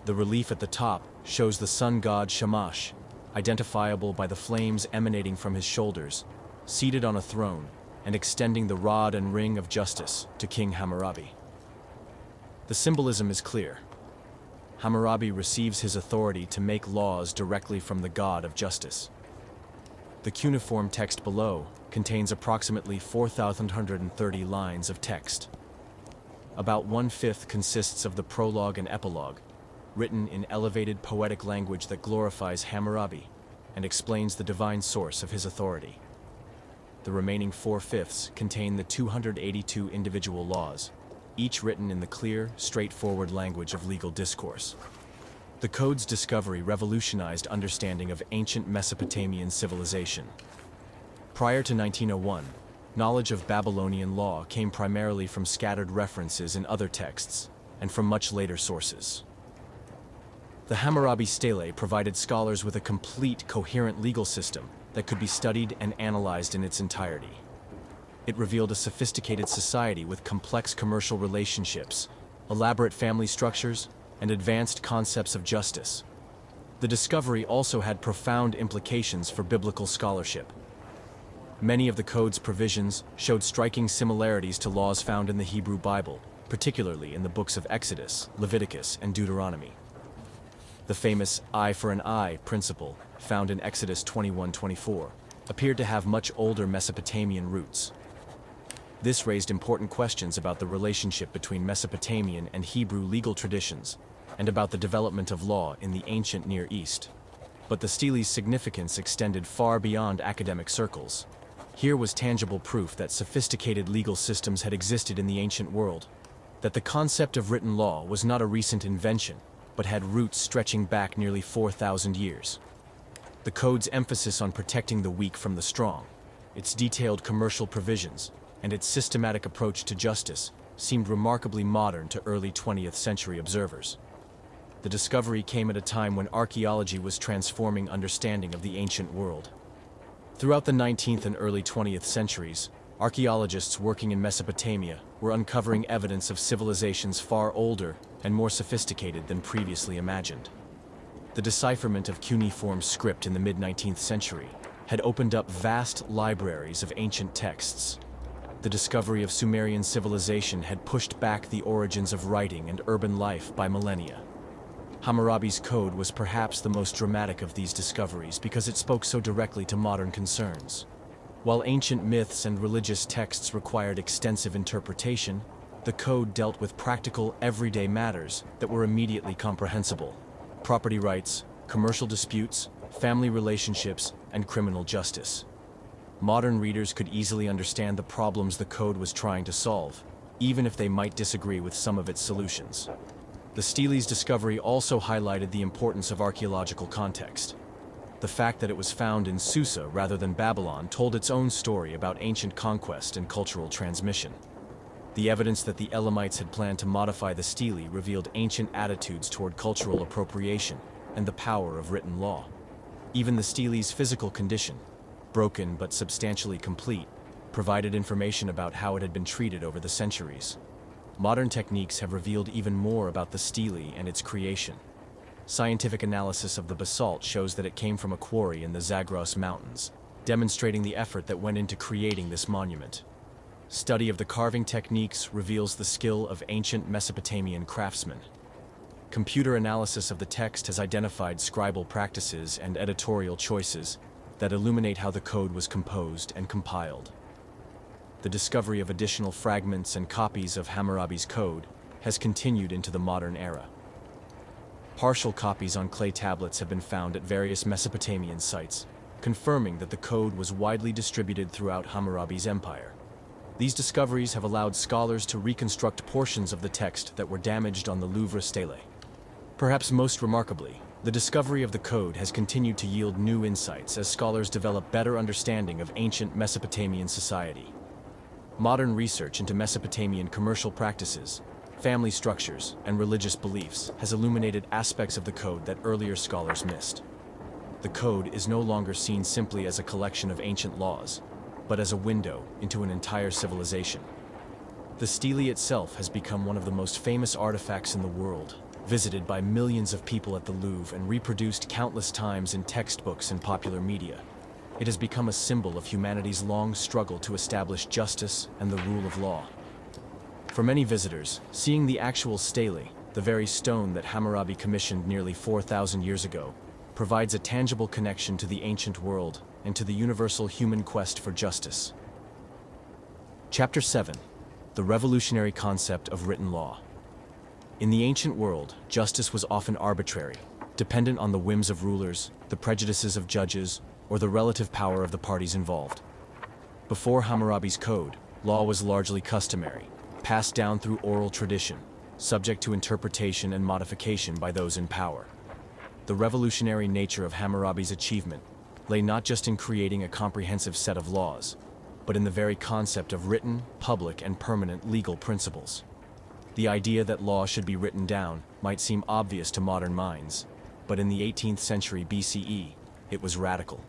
The relief at the top shows the sun god Shamash, identifiable by the flames emanating from his shoulders, seated on a throne and extending the rod and ring of justice to King Hammurabi. The symbolism is clear. Hammurabi receives his authority to make laws directly from the god of justice. The cuneiform text below contains approximately 4,130 lines of text. About 1/5 consists of the prologue and epilogue, written in elevated poetic language that glorifies Hammurabi and explains the divine source of his authority. The remaining 4/5 contain the 282 individual laws, each written in the clear, straightforward language of legal discourse. The code's discovery revolutionized understanding of ancient Mesopotamian civilization. Prior to 1901, knowledge of Babylonian law came primarily from scattered references in other texts and from much later sources. The Hammurabi stele provided scholars with a complete, coherent legal system that could be studied and analyzed in its entirety. It revealed a sophisticated society with complex commercial relationships, elaborate family structures, and advanced concepts of justice. The discovery also had profound implications for biblical scholarship. Many of the code's provisions showed striking similarities to laws found in the Hebrew Bible, particularly in the books of Exodus, Leviticus, and Deuteronomy. The famous eye for an eye principle, found in Exodus 21:24, appeared to have much older Mesopotamian roots. This raised important questions about the relationship between Mesopotamian and Hebrew legal traditions, and about the development of law in the ancient Near East. But the stele's significance extended far beyond academic circles. Here was tangible proof that sophisticated legal systems had existed in the ancient world, that the concept of written law was not a recent invention, but had roots stretching back nearly 4,000 years. The code's emphasis on protecting the weak from the strong, its detailed commercial provisions, and its systematic approach to justice seemed remarkably modern to early 20th century observers. The discovery came at a time when archaeology was transforming understanding of the ancient world. Throughout the 19th and early 20th centuries, archaeologists working in Mesopotamia were uncovering evidence of civilizations far older and more sophisticated than previously imagined. The decipherment of cuneiform script in the mid-19th century had opened up vast libraries of ancient texts. The discovery of Sumerian civilization had pushed back the origins of writing and urban life by millennia. Hammurabi's code was perhaps the most dramatic of these discoveries because it spoke so directly to modern concerns. While ancient myths and religious texts required extensive interpretation, the code dealt with practical, everyday matters that were immediately comprehensible: property rights, commercial disputes, family relationships, and criminal justice. Modern readers could easily understand the problems the code was trying to solve, even if they might disagree with some of its solutions. The stele's discovery also highlighted the importance of archaeological context. The fact that it was found in Susa rather than Babylon told its own story about ancient conquest and cultural transmission. The evidence that the Elamites had planned to modify the stele revealed ancient attitudes toward cultural appropriation and the power of written law. Even the stele's physical condition, broken but substantially complete, provided information about how it had been treated over the centuries. Modern techniques have revealed even more about the stele and its creation. Scientific analysis of the basalt shows that it came from a quarry in the Zagros Mountains, demonstrating the effort that went into creating this monument. Study of the carving techniques reveals the skill of ancient Mesopotamian craftsmen. Computer analysis of the text has identified scribal practices and editorial choices that illuminate how the code was composed and compiled. The discovery of additional fragments and copies of Hammurabi's code has continued into the modern era. Partial copies on clay tablets have been found at various Mesopotamian sites, confirming that the code was widely distributed throughout Hammurabi's empire. These discoveries have allowed scholars to reconstruct portions of the text that were damaged on the Louvre stele. Perhaps most remarkably, the discovery of the code has continued to yield new insights as scholars develop better understanding of ancient Mesopotamian society. Modern research into Mesopotamian commercial practices, family structures, and religious beliefs has illuminated aspects of the code that earlier scholars missed. The code is no longer seen simply as a collection of ancient laws, but as a window into an entire civilization. The stele itself has become one of the most famous artifacts in the world, visited by millions of people at the Louvre and reproduced countless times in textbooks and popular media. It has become a symbol of humanity's long struggle to establish justice and the rule of law. For many visitors, seeing the actual stele, the very stone that Hammurabi commissioned nearly 4,000 years ago, provides a tangible connection to the ancient world and to the universal human quest for justice. Chapter 7: The Revolutionary Concept of Written Law. In the ancient world, justice was often arbitrary, dependent on the whims of rulers, the prejudices of judges, or the relative power of the parties involved. Before Hammurabi's code, law was largely customary, passed down through oral tradition, subject to interpretation and modification by those in power. the revolutionary nature of Hammurabi's achievement lay not just in creating a comprehensive set of laws, but in the very concept of written, public, and permanent legal principles. The idea that law should be written down might seem obvious to modern minds, but in the 18th century BCE, it was radical.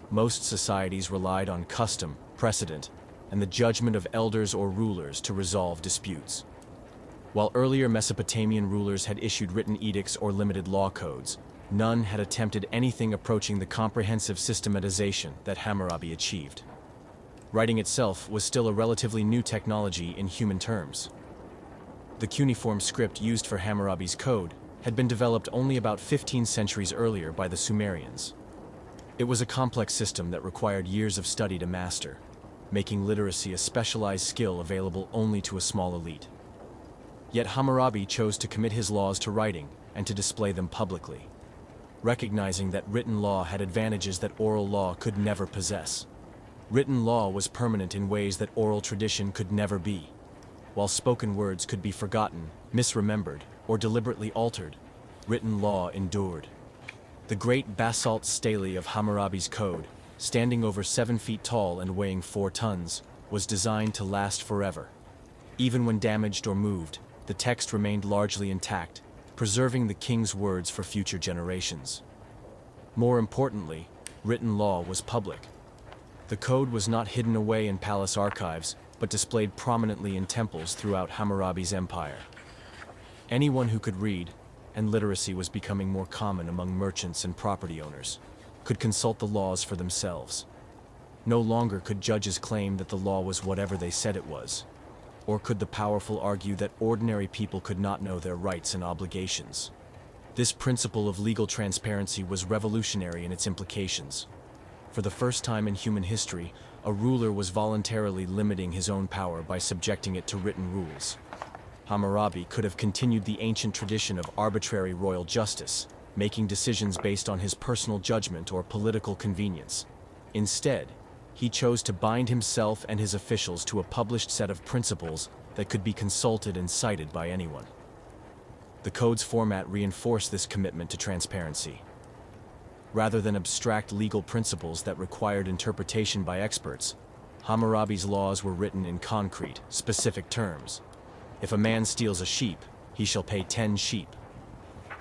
Most societies relied on custom, precedent, and the judgment of elders or rulers to resolve disputes. While earlier Mesopotamian rulers had issued written edicts or limited law codes, none had attempted anything approaching the comprehensive systematization that Hammurabi achieved. Writing itself was still a relatively new technology in human terms. The cuneiform script used for Hammurabi's code had been developed only about 15 centuries earlier by the Sumerians. It was a complex system that required years of study to master, making literacy a specialized skill available only to a small elite. Yet Hammurabi chose to commit his laws to writing and to display them publicly, recognizing that written law had advantages that oral law could never possess. Written law was permanent in ways that oral tradition could never be. While spoken words could be forgotten, misremembered, or deliberately altered, written law endured. The great basalt stele of Hammurabi's code, standing over 7 feet tall and weighing 4 tons, was designed to last forever. Even when damaged or moved, the text remained largely intact, preserving the king's words for future generations. More importantly, written law was public. The code was not hidden away in palace archives, but displayed prominently in temples throughout Hammurabi's empire. Anyone who could read, and literacy was becoming more common among merchants and property owners, could consult the laws for themselves. No longer could judges claim that the law was whatever they said it was, or could the powerful argue that ordinary people could not know their rights and obligations. This principle of legal transparency was revolutionary in its implications. For the first time in human history, a ruler was voluntarily limiting his own power by subjecting it to written rules. Hammurabi could have continued the ancient tradition of arbitrary royal justice, making decisions based on his personal judgment or political convenience. Instead, he chose to bind himself and his officials to a published set of principles that could be consulted and cited by anyone. The code's format reinforced this commitment to transparency. Rather than abstract legal principles that required interpretation by experts, Hammurabi's laws were written in concrete, specific terms. If a man steals a sheep, he shall pay 10 sheep.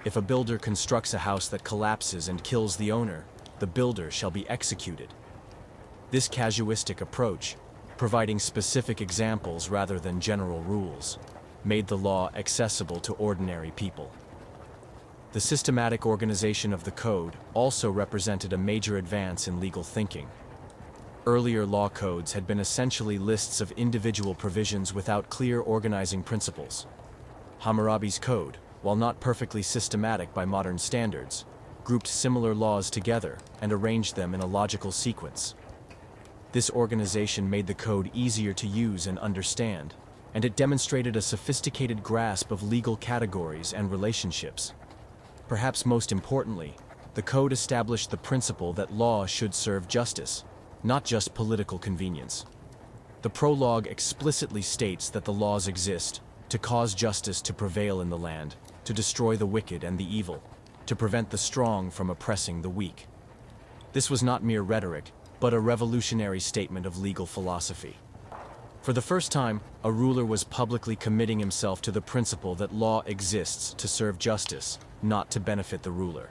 If a builder constructs a house that collapses and kills the owner, the builder shall be executed. This casuistic approach, providing specific examples rather than general rules, made the law accessible to ordinary people. The systematic organization of the code also represented a major advance in legal thinking. Earlier law codes had been essentially lists of individual provisions without clear organizing principles. Hammurabi's code, while not perfectly systematic by modern standards, grouped similar laws together and arranged them in a logical sequence. This organization made the code easier to use and understand, and it demonstrated a sophisticated grasp of legal categories and relationships. Perhaps most importantly, the code established the principle that law should serve justice, not just political convenience. The prologue explicitly states that the laws exist to cause justice to prevail in the land, to destroy the wicked and the evil, to prevent the strong from oppressing the weak. This was not mere rhetoric, but a revolutionary statement of legal philosophy. For the first time, a ruler was publicly committing himself to the principle that law exists to serve justice, not to benefit the ruler.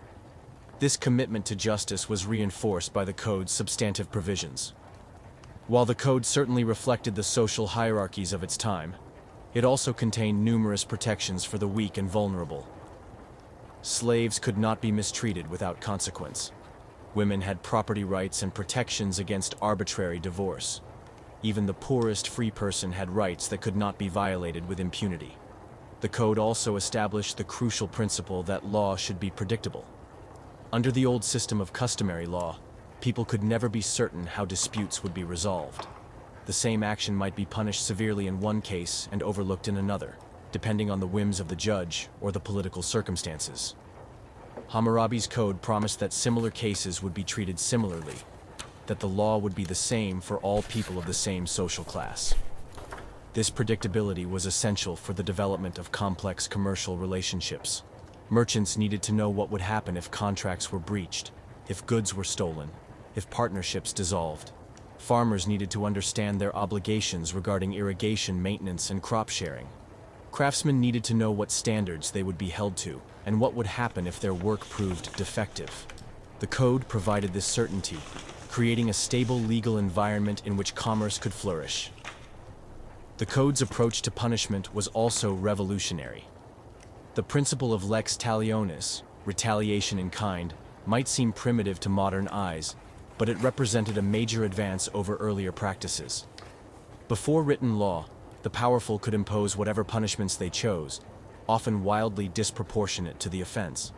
This commitment to justice was reinforced by the code's substantive provisions. While the code certainly reflected the social hierarchies of its time, it also contained numerous protections for the weak and vulnerable. Slaves could not be mistreated without consequence. Women had property rights and protections against arbitrary divorce. Even the poorest free person had rights that could not be violated with impunity. The code also established the crucial principle that law should be predictable. Under the old system of customary law, people could never be certain how disputes would be resolved. The same action might be punished severely in one case and overlooked in another, depending on the whims of the judge or the political circumstances. Hammurabi's code promised that similar cases would be treated similarly, that the law would be the same for all people of the same social class. This predictability was essential for the development of complex commercial relationships. Merchants needed to know what would happen if contracts were breached, if goods were stolen, if partnerships dissolved. Farmers needed to understand their obligations regarding irrigation maintenance and crop sharing. Craftsmen needed to know what standards they would be held to and what would happen if their work proved defective. The code provided this certainty, creating a stable legal environment in which commerce could flourish. The code's approach to punishment was also revolutionary. The principle of lex talionis, retaliation in kind, might seem primitive to modern eyes, but it represented a major advance over earlier practices. Before written law, the powerful could impose whatever punishments they chose, often wildly disproportionate to the offense.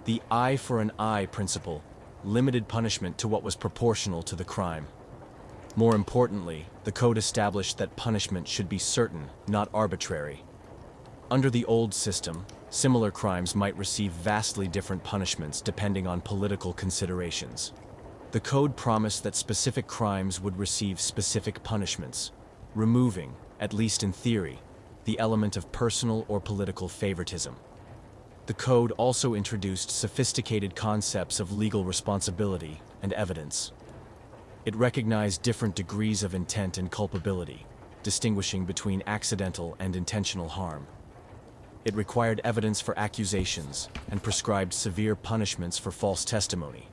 The eye for an eye principle limited punishment to what was proportional to the crime. More importantly, the code established that punishment should be certain, not arbitrary. Under the old system, similar crimes might receive vastly different punishments depending on political considerations. The code promised that specific crimes would receive specific punishments, removing, at least in theory, the element of personal or political favoritism. The code also introduced sophisticated concepts of legal responsibility and evidence. It recognized different degrees of intent and culpability, distinguishing between accidental and intentional harm. It required evidence for accusations and prescribed severe punishments for false testimony.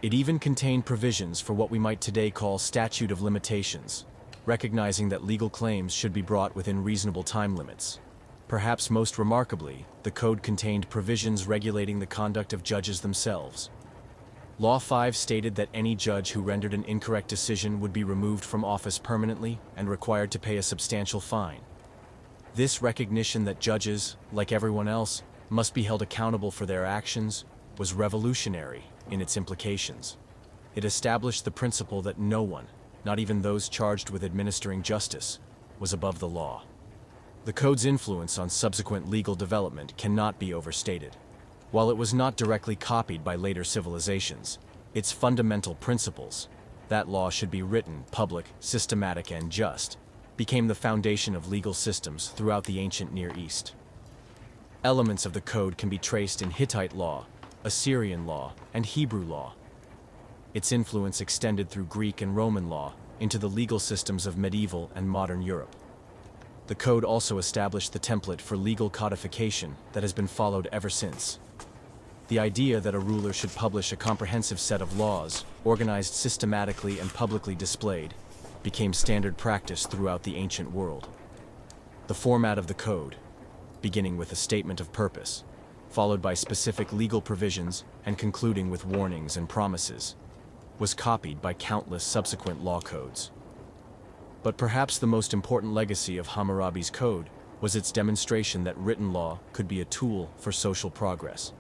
It even contained provisions for what we might today call statute of limitations, recognizing that legal claims should be brought within reasonable time limits. Perhaps most remarkably, the code contained provisions regulating the conduct of judges themselves. Law 5 stated that any judge who rendered an incorrect decision would be removed from office permanently and required to pay a substantial fine. This recognition that judges, like everyone else, must be held accountable for their actions was revolutionary in its implications. It established the principle that no one, not even those charged with administering justice, was above the law. The code's influence on subsequent legal development cannot be overstated. While it was not directly copied by later civilizations, its fundamental principles, that law should be written, public, systematic, and just, became the foundation of legal systems throughout the ancient Near East. Elements of the code can be traced in Hittite law, Assyrian law, and Hebrew law. Its influence extended through Greek and Roman law into the legal systems of medieval and modern Europe. The code also established the template for legal codification that has been followed ever since. The idea that a ruler should publish a comprehensive set of laws, organized systematically and publicly displayed, became standard practice throughout the ancient world. The format of the code, beginning with a statement of purpose, followed by specific legal provisions and concluding with warnings and promises, was copied by countless subsequent law codes. But perhaps the most important legacy of Hammurabi's code was its demonstration that written law could be a tool for social progress.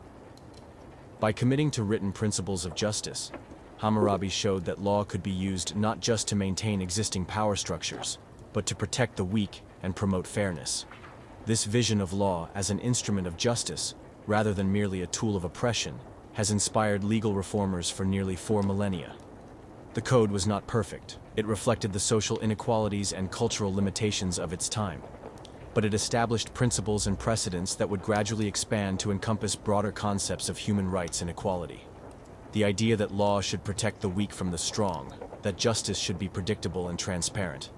By committing to written principles of justice, Hammurabi showed that law could be used not just to maintain existing power structures, but to protect the weak and promote fairness. This vision of law as an instrument of justice, rather than merely a tool of oppression, has inspired legal reformers for nearly 4 millennia. The code was not perfect. It reflected the social inequalities and cultural limitations of its time. But it established principles and precedents that would gradually expand to encompass broader concepts of human rights and equality. The idea that law should protect the weak from the strong, that justice should be predictable and transparent,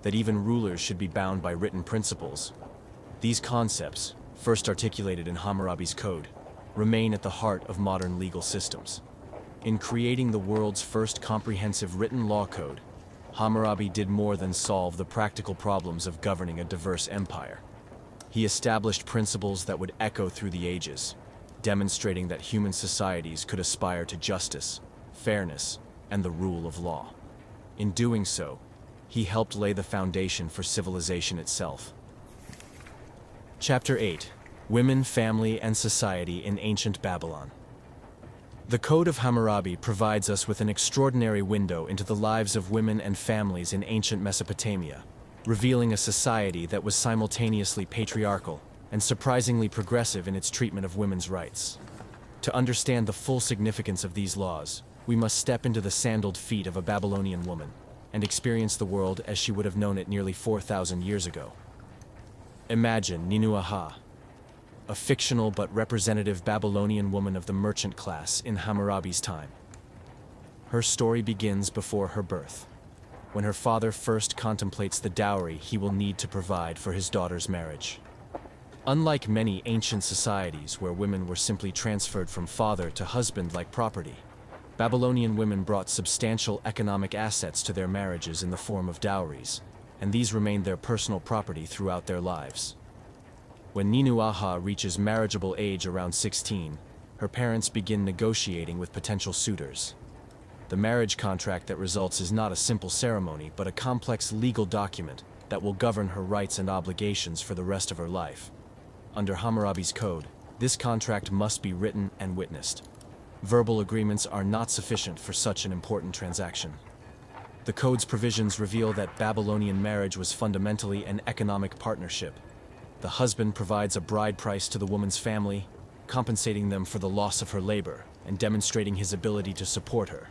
that even rulers should be bound by written principles. These concepts, first articulated in Hammurabi's code, remain at the heart of modern legal systems. In creating the world's first comprehensive written law code, Hammurabi did more than solve the practical problems of governing a diverse empire. He established principles that would echo through the ages, demonstrating that human societies could aspire to justice, fairness, and the rule of law. In doing so, he helped lay the foundation for civilization itself. Chapter 8: Women, Family, and Society in Ancient Babylon. The Code of Hammurabi provides us with an extraordinary window into the lives of women and families in ancient Mesopotamia, revealing a society that was simultaneously patriarchal and surprisingly progressive in its treatment of women's rights. To understand the full significance of these laws, we must step into the sandaled feet of a Babylonian woman and experience the world as she would have known it nearly 4,000 years ago. Imagine Ninuaha, a fictional but representative Babylonian woman of the merchant class in Hammurabi's time. Her story begins before her birth, when her father first contemplates the dowry he will need to provide for his daughter's marriage. Unlike many ancient societies where women were simply transferred from father to husband like property, Babylonian women brought substantial economic assets to their marriages in the form of dowries, and these remained their personal property throughout their lives. When Ninuaha reaches marriageable age around 16, her parents begin negotiating with potential suitors. The marriage contract that results is not a simple ceremony, but a complex legal document that will govern her rights and obligations for the rest of her life. Under Hammurabi's code, this contract must be written and witnessed. Verbal agreements are not sufficient for such an important transaction. The code's provisions reveal that Babylonian marriage was fundamentally an economic partnership. The husband provides a bride price to the woman's family, compensating them for the loss of her labor and demonstrating his ability to support her.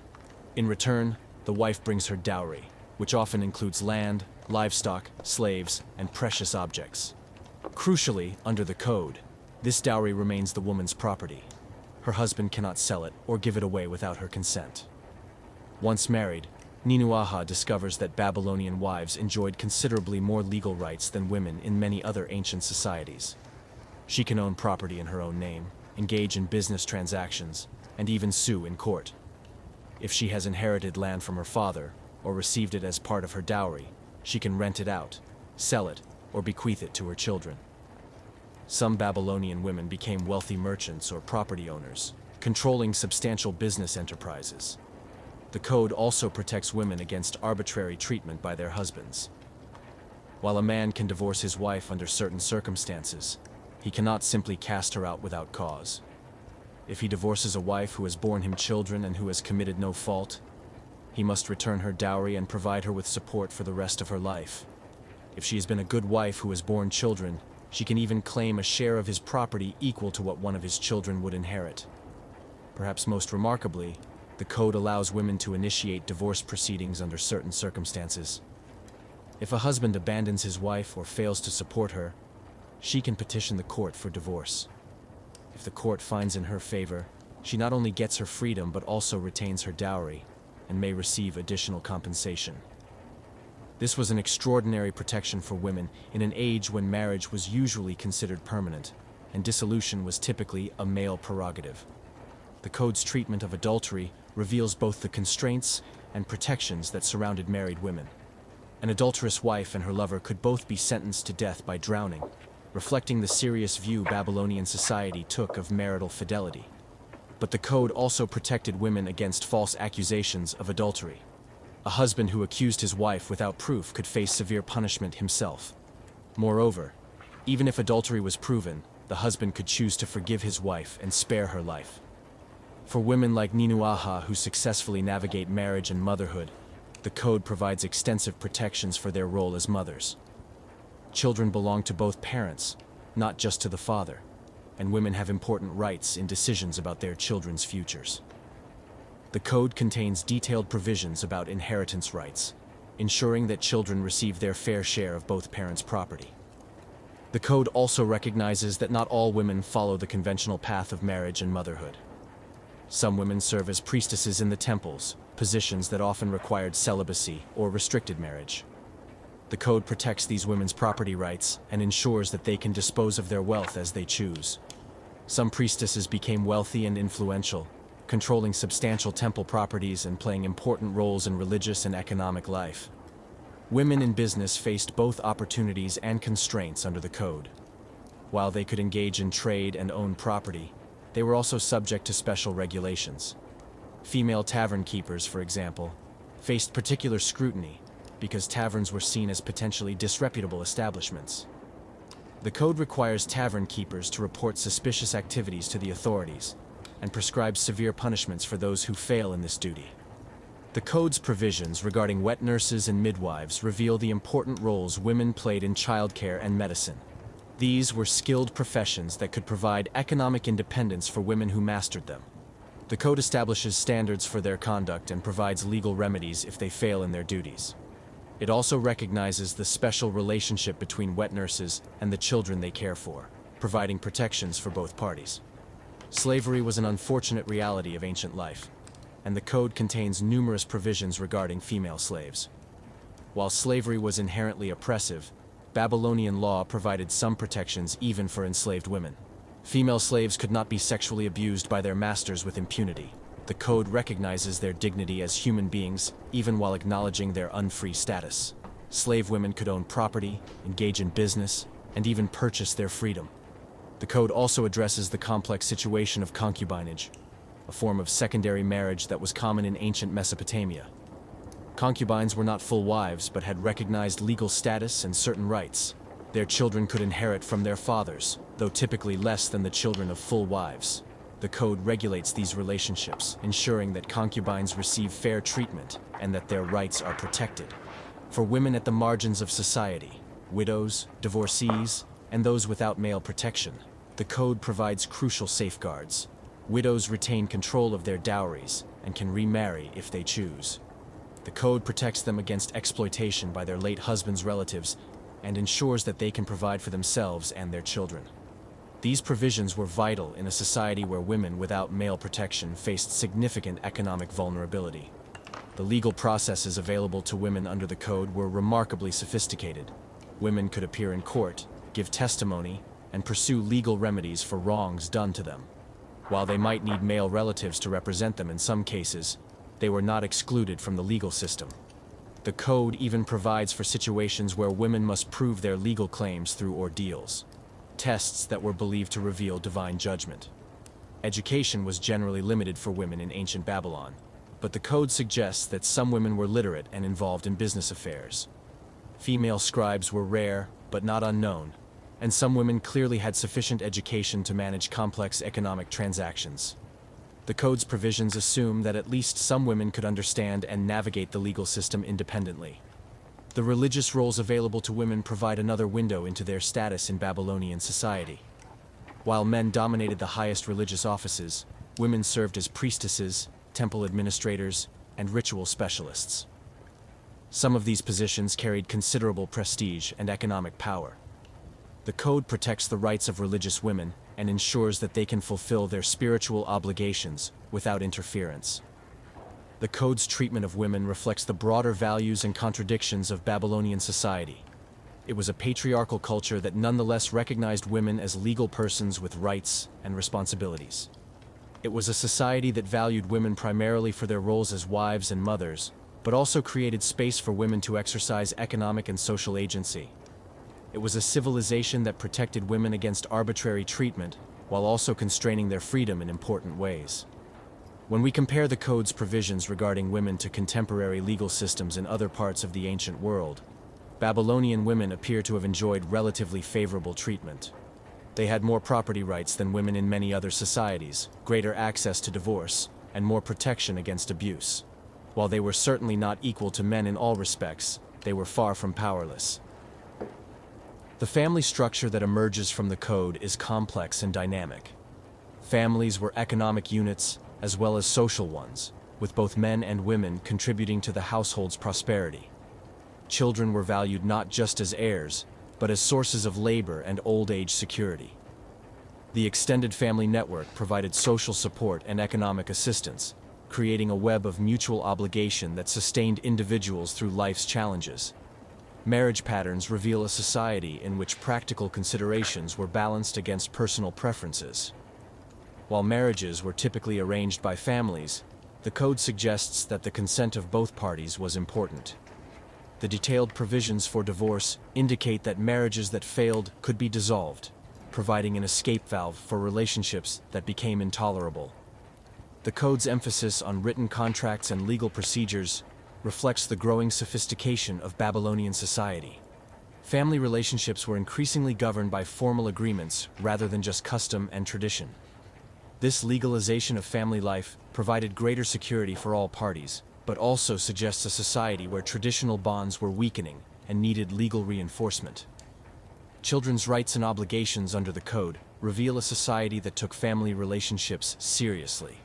In return, the wife brings her dowry, which often includes land, livestock, slaves, and precious objects. Crucially, under the code, this dowry remains the woman's property. Her husband cannot sell it or give it away without her consent. Once married, Ninuaha discovers that Babylonian wives enjoyed considerably more legal rights than women in many other ancient societies. She can own property in her own name, engage in business transactions, and even sue in court. If she has inherited land from her father, or received it as part of her dowry, she can rent it out, sell it, or bequeath it to her children. Some Babylonian women became wealthy merchants or property owners, controlling substantial business enterprises. The code also protects women against arbitrary treatment by their husbands. While a man can divorce his wife under certain circumstances, he cannot simply cast her out without cause. If he divorces a wife who has borne him children and who has committed no fault, he must return her dowry and provide her with support for the rest of her life. If she has been a good wife who has borne children, she can even claim a share of his property equal to what one of his children would inherit. Perhaps most remarkably, the code allows women to initiate divorce proceedings under certain circumstances. If a husband abandons his wife or fails to support her, she can petition the court for divorce. If the court finds in her favor, she not only gets her freedom but also retains her dowry and may receive additional compensation. This was an extraordinary protection for women in an age when marriage was usually considered permanent, and dissolution was typically a male prerogative. The code's treatment of adultery reveals both the constraints and protections that surrounded married women. An adulterous wife and her lover could both be sentenced to death by drowning, reflecting the serious view Babylonian society took of marital fidelity. But the code also protected women against false accusations of adultery. A husband who accused his wife without proof could face severe punishment himself. Moreover, even if adultery was proven, the husband could choose to forgive his wife and spare her life. For women like Ninuaha who successfully navigate marriage and motherhood, the code provides extensive protections for their role as mothers. Children belong to both parents, not just to the father, and women have important rights in decisions about their children's futures. The code contains detailed provisions about inheritance rights, ensuring that children receive their fair share of both parents' property. The code also recognizes that not all women follow the conventional path of marriage and motherhood. Some women serve as priestesses in the temples, positions that often required celibacy or restricted marriage. The code protects these women's property rights and ensures that they can dispose of their wealth as they choose. Some priestesses became wealthy and influential, controlling substantial temple properties and playing important roles in religious and economic life. Women in business faced both opportunities and constraints under the code. While they could engage in trade and own property, they were also subject to special regulations. Female tavern keepers, for example, faced particular scrutiny because taverns were seen as potentially disreputable establishments. The code requires tavern keepers to report suspicious activities to the authorities and prescribes severe punishments for those who fail in this duty. The code's provisions regarding wet nurses and midwives reveal the important roles women played in childcare and medicine. These were skilled professions that could provide economic independence for women who mastered them. The code establishes standards for their conduct and provides legal remedies if they fail in their duties. It also recognizes the special relationship between wet nurses and the children they care for, providing protections for both parties. Slavery was an unfortunate reality of ancient life, and the code contains numerous provisions regarding female slaves. While slavery was inherently oppressive, Babylonian law provided some protections even for enslaved women. Female slaves could not be sexually abused by their masters with impunity. The code recognizes their dignity as human beings, even while acknowledging their unfree status. Slave women could own property, engage in business, and even purchase their freedom. The code also addresses the complex situation of concubinage, a form of secondary marriage that was common in ancient Mesopotamia. Concubines were not full wives, but had recognized legal status and certain rights. Their children could inherit from their fathers, though typically less than the children of full wives. The code regulates these relationships, ensuring that concubines receive fair treatment and that their rights are protected. For women at the margins of society, widows, divorcees, and those without male protection, the code provides crucial safeguards. Widows retain control of their dowries and can remarry if they choose. The code protects them against exploitation by their late husband's relatives and ensures that they can provide for themselves and their children. These provisions were vital in a society where women without male protection faced significant economic vulnerability. The legal processes available to women under the code were remarkably sophisticated. Women could appear in court, give testimony, and pursue legal remedies for wrongs done to them. While they might need male relatives to represent them in some cases, they were not excluded from the legal system. The code even provides for situations where women must prove their legal claims through ordeals, tests that were believed to reveal divine judgment. Education was generally limited for women in ancient Babylon, but the code suggests that some women were literate and involved in business affairs. Female scribes were rare, but not unknown, and some women clearly had sufficient education to manage complex economic transactions. The code's provisions assume that at least some women could understand and navigate the legal system independently. The religious roles available to women provide another window into their status in Babylonian society. While men dominated the highest religious offices, women served as priestesses, temple administrators, and ritual specialists. Some of these positions carried considerable prestige and economic power. The code protects the rights of religious women and ensures that they can fulfill their spiritual obligations without interference. The code's treatment of women reflects the broader values and contradictions of Babylonian society. It was a patriarchal culture that nonetheless recognized women as legal persons with rights and responsibilities. It was a society that valued women primarily for their roles as wives and mothers, but also created space for women to exercise economic and social agency. It was a civilization that protected women against arbitrary treatment while also constraining their freedom in important ways. When we compare the code's provisions regarding women to contemporary legal systems in other parts of the ancient world, Babylonian women appear to have enjoyed relatively favorable treatment. They had more property rights than women in many other societies, greater access to divorce, and more protection against abuse. While they were certainly not equal to men in all respects, they were far from powerless. The family structure that emerges from the code is complex and dynamic. Families were economic units as well as social ones, with both men and women contributing to the household's prosperity. Children were valued not just as heirs, but as sources of labor and old-age security. The extended family network provided social support and economic assistance, creating a web of mutual obligation that sustained individuals through life's challenges. Marriage patterns reveal a society in which practical considerations were balanced against personal preferences. While marriages were typically arranged by families, the code suggests that the consent of both parties was important. The detailed provisions for divorce indicate that marriages that failed could be dissolved, providing an escape valve for relationships that became intolerable. The code's emphasis on written contracts and legal procedures reflects the growing sophistication of Babylonian society. Family relationships were increasingly governed by formal agreements rather than just custom and tradition. This legalization of family life provided greater security for all parties, but also suggests a society where traditional bonds were weakening and needed legal reinforcement. Children's rights and obligations under the code reveal a society that took family relationships seriously.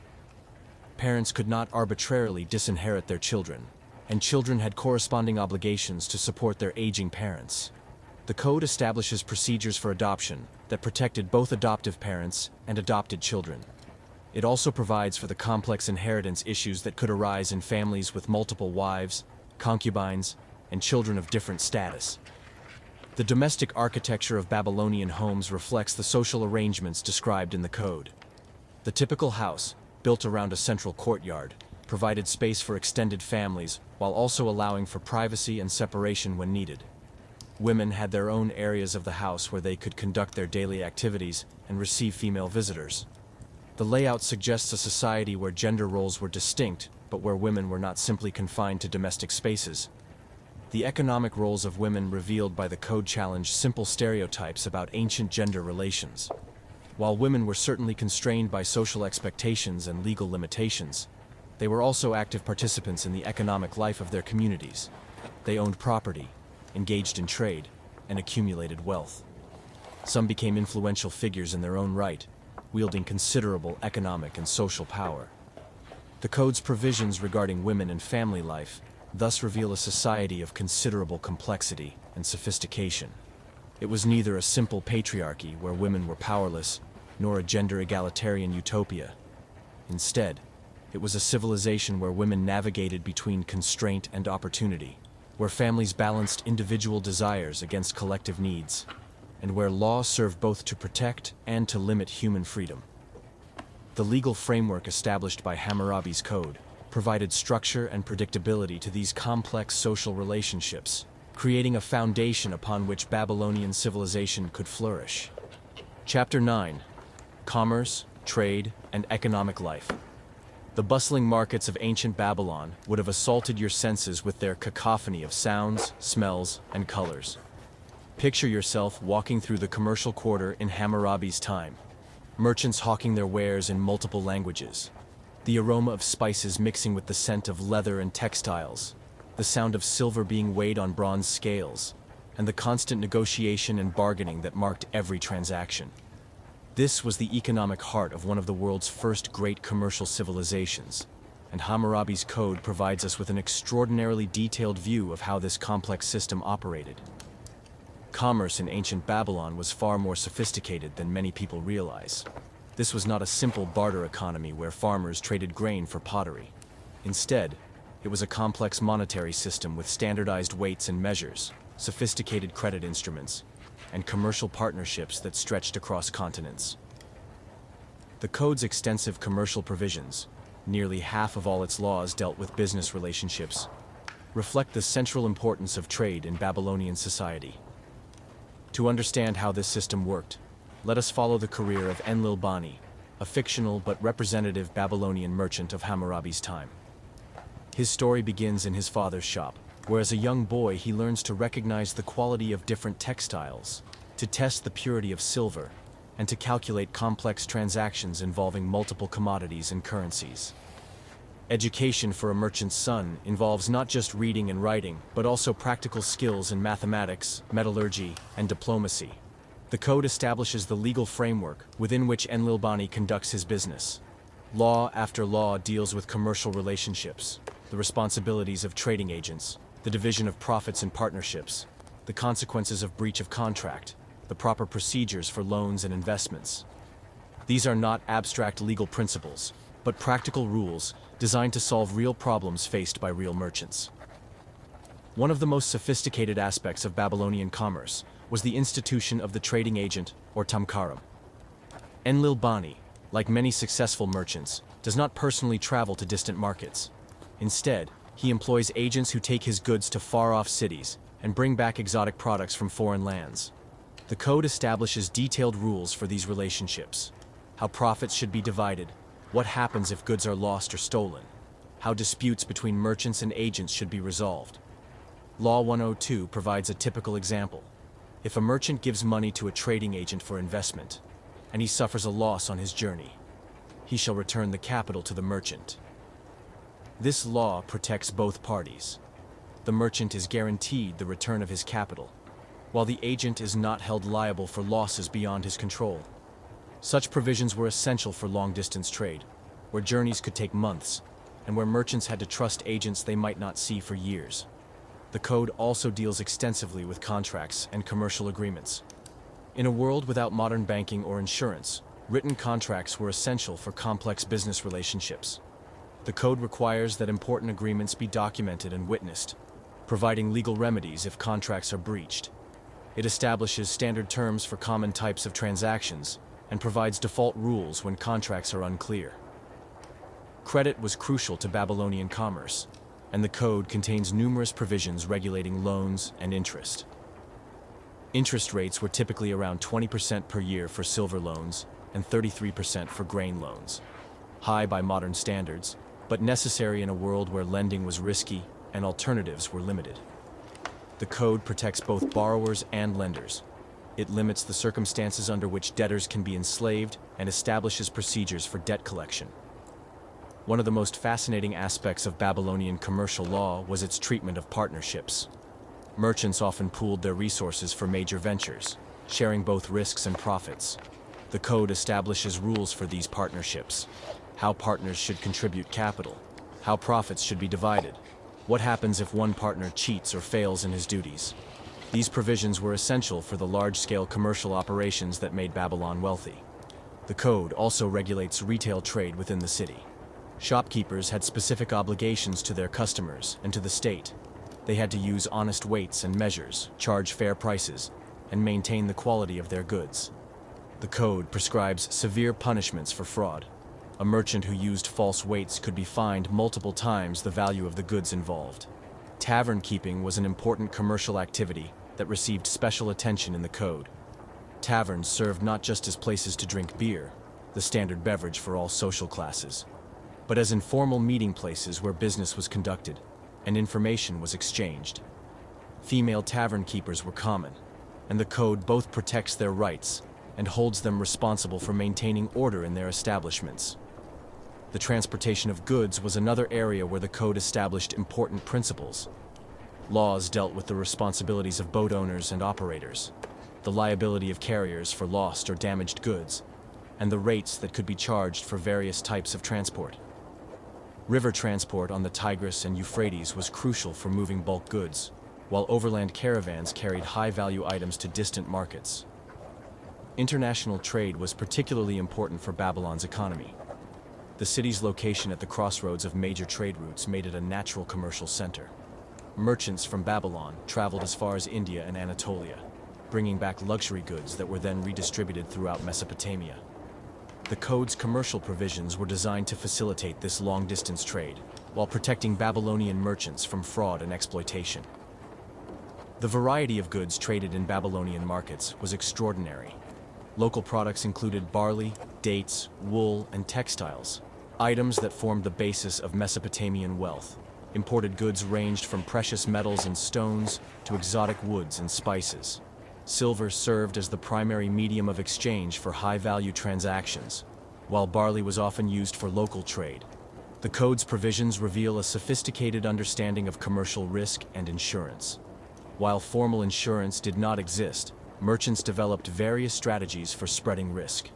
Parents could not arbitrarily disinherit their children, and children had corresponding obligations to support their aging parents. The code establishes procedures for adoption that protected both adoptive parents and adopted children. It also provides for the complex inheritance issues that could arise in families with multiple wives, concubines, and children of different status. The domestic architecture of Babylonian homes reflects the social arrangements described in the code. The typical house, built around a central courtyard, provided space for extended families while also allowing for privacy and separation when needed. Women had their own areas of the house where they could conduct their daily activities and receive female visitors. The layout suggests a society where gender roles were distinct, but where women were not simply confined to domestic spaces. The economic roles of women revealed by the code challenged simple stereotypes about ancient gender relations. While women were certainly constrained by social expectations and legal limitations, they were also active participants in the economic life of their communities. They owned property, engaged in trade, and accumulated wealth. Some became influential figures in their own right, wielding considerable economic and social power. The code's provisions regarding women and family life thus reveal a society of considerable complexity and sophistication. It was neither a simple patriarchy where women were powerless, nor a gender egalitarian utopia. Instead, it was a civilization where women navigated between constraint and opportunity, where families balanced individual desires against collective needs, and where law served both to protect and to limit human freedom. The legal framework established by Hammurabi's code provided structure and predictability to these complex social relationships, creating a foundation upon which Babylonian civilization could flourish. Chapter 9: Commerce, Trade, and Economic Life. The bustling markets of ancient Babylon would have assaulted your senses with their cacophony of sounds, smells, and colors. Picture yourself walking through the commercial quarter in Hammurabi's time. Merchants hawking their wares in multiple languages. The aroma of spices mixing with the scent of leather and textiles. The sound of silver being weighed on bronze scales. And the constant negotiation and bargaining that marked every transaction. This was the economic heart of one of the world's first great commercial civilizations, and Hammurabi's code provides us with an extraordinarily detailed view of how this complex system operated. Commerce in ancient Babylon was far more sophisticated than many people realize. This was not a simple barter economy where farmers traded grain for pottery. Instead, it was a complex monetary system with standardized weights and measures, sophisticated credit instruments, and commercial partnerships that stretched across continents. The code's extensive commercial provisions, nearly half of all its laws dealt with business relationships, reflect the central importance of trade in Babylonian society. To understand how this system worked, let us follow the career of Enlil-Bani, a fictional but representative Babylonian merchant of Hammurabi's time. His story begins in his father's shop, where as a young boy he learns to recognize the quality of different textiles, to test the purity of silver, and to calculate complex transactions involving multiple commodities and currencies. Education for a merchant's son involves not just reading and writing, but also practical skills in mathematics, metallurgy, and diplomacy. The code establishes the legal framework within which Enlil-Bani conducts his business. Law after law deals with commercial relationships, the responsibilities of trading agents, the division of profits and partnerships, the consequences of breach of contract, the proper procedures for loans and investments. These are not abstract legal principles, but practical rules designed to solve real problems faced by real merchants. One of the most sophisticated aspects of Babylonian commerce was the institution of the trading agent, or tamkaram. Enlil-Bani, like many successful merchants, does not personally travel to distant markets. Instead, he employs agents who take his goods to far-off cities and bring back exotic products from foreign lands. The code establishes detailed rules for these relationships: how profits should be divided, what happens if goods are lost or stolen, how disputes between merchants and agents should be resolved. Law 102 provides a typical example. If a merchant gives money to a trading agent for investment, and he suffers a loss on his journey, he shall return the capital to the merchant. This law protects both parties. The merchant is guaranteed the return of his capital, while the agent is not held liable for losses beyond his control. Such provisions were essential for long-distance trade, where journeys could take months, and where merchants had to trust agents they might not see for years. The code also deals extensively with contracts and commercial agreements. In a world without modern banking or insurance, written contracts were essential for complex business relationships. The code requires that important agreements be documented and witnessed, providing legal remedies if contracts are breached. It establishes standard terms for common types of transactions and provides default rules when contracts are unclear. Credit was crucial to Babylonian commerce, and the code contains numerous provisions regulating loans and interest. Interest rates were typically around 20% per year for silver loans and 33% for grain loans. High by modern standards, but necessary in a world where lending was risky and alternatives were limited. The code protects both borrowers and lenders. It limits the circumstances under which debtors can be enslaved and establishes procedures for debt collection. One of the most fascinating aspects of Babylonian commercial law was its treatment of partnerships. Merchants often pooled their resources for major ventures, sharing both risks and profits. The code establishes rules for these partnerships: how partners should contribute capital, how profits should be divided, what happens if one partner cheats or fails in his duties. These provisions were essential for the large-scale commercial operations that made Babylon wealthy. The code also regulates retail trade within the city. Shopkeepers had specific obligations to their customers and to the state. They had to use honest weights and measures, charge fair prices, and maintain the quality of their goods. The code prescribes severe punishments for fraud. A merchant who used false weights could be fined multiple times the value of the goods involved. Tavern keeping was an important commercial activity that received special attention in the code. Taverns served not just as places to drink beer, the standard beverage for all social classes, but as informal meeting places where business was conducted and information was exchanged. Female tavern keepers were common, and the code both protects their rights and holds them responsible for maintaining order in their establishments. The transportation of goods was another area where the code established important principles. Laws dealt with the responsibilities of boat owners and operators, the liability of carriers for lost or damaged goods, and the rates that could be charged for various types of transport. River transport on the Tigris and Euphrates was crucial for moving bulk goods, while overland caravans carried high-value items to distant markets. International trade was particularly important for Babylon's economy. The city's location at the crossroads of major trade routes made it a natural commercial center. Merchants from Babylon traveled as far as India and Anatolia, bringing back luxury goods that were then redistributed throughout Mesopotamia. The code's commercial provisions were designed to facilitate this long-distance trade, while protecting Babylonian merchants from fraud and exploitation. The variety of goods traded in Babylonian markets was extraordinary. Local products included barley, dates, wool, and textiles, items that formed the basis of Mesopotamian wealth. Imported goods ranged from precious metals and stones to exotic woods and spices. Silver served as the primary medium of exchange for high-value transactions, while barley was often used for local trade. The code's provisions reveal a sophisticated understanding of commercial risk and insurance. While formal insurance did not exist, merchants developed various strategies for spreading risk.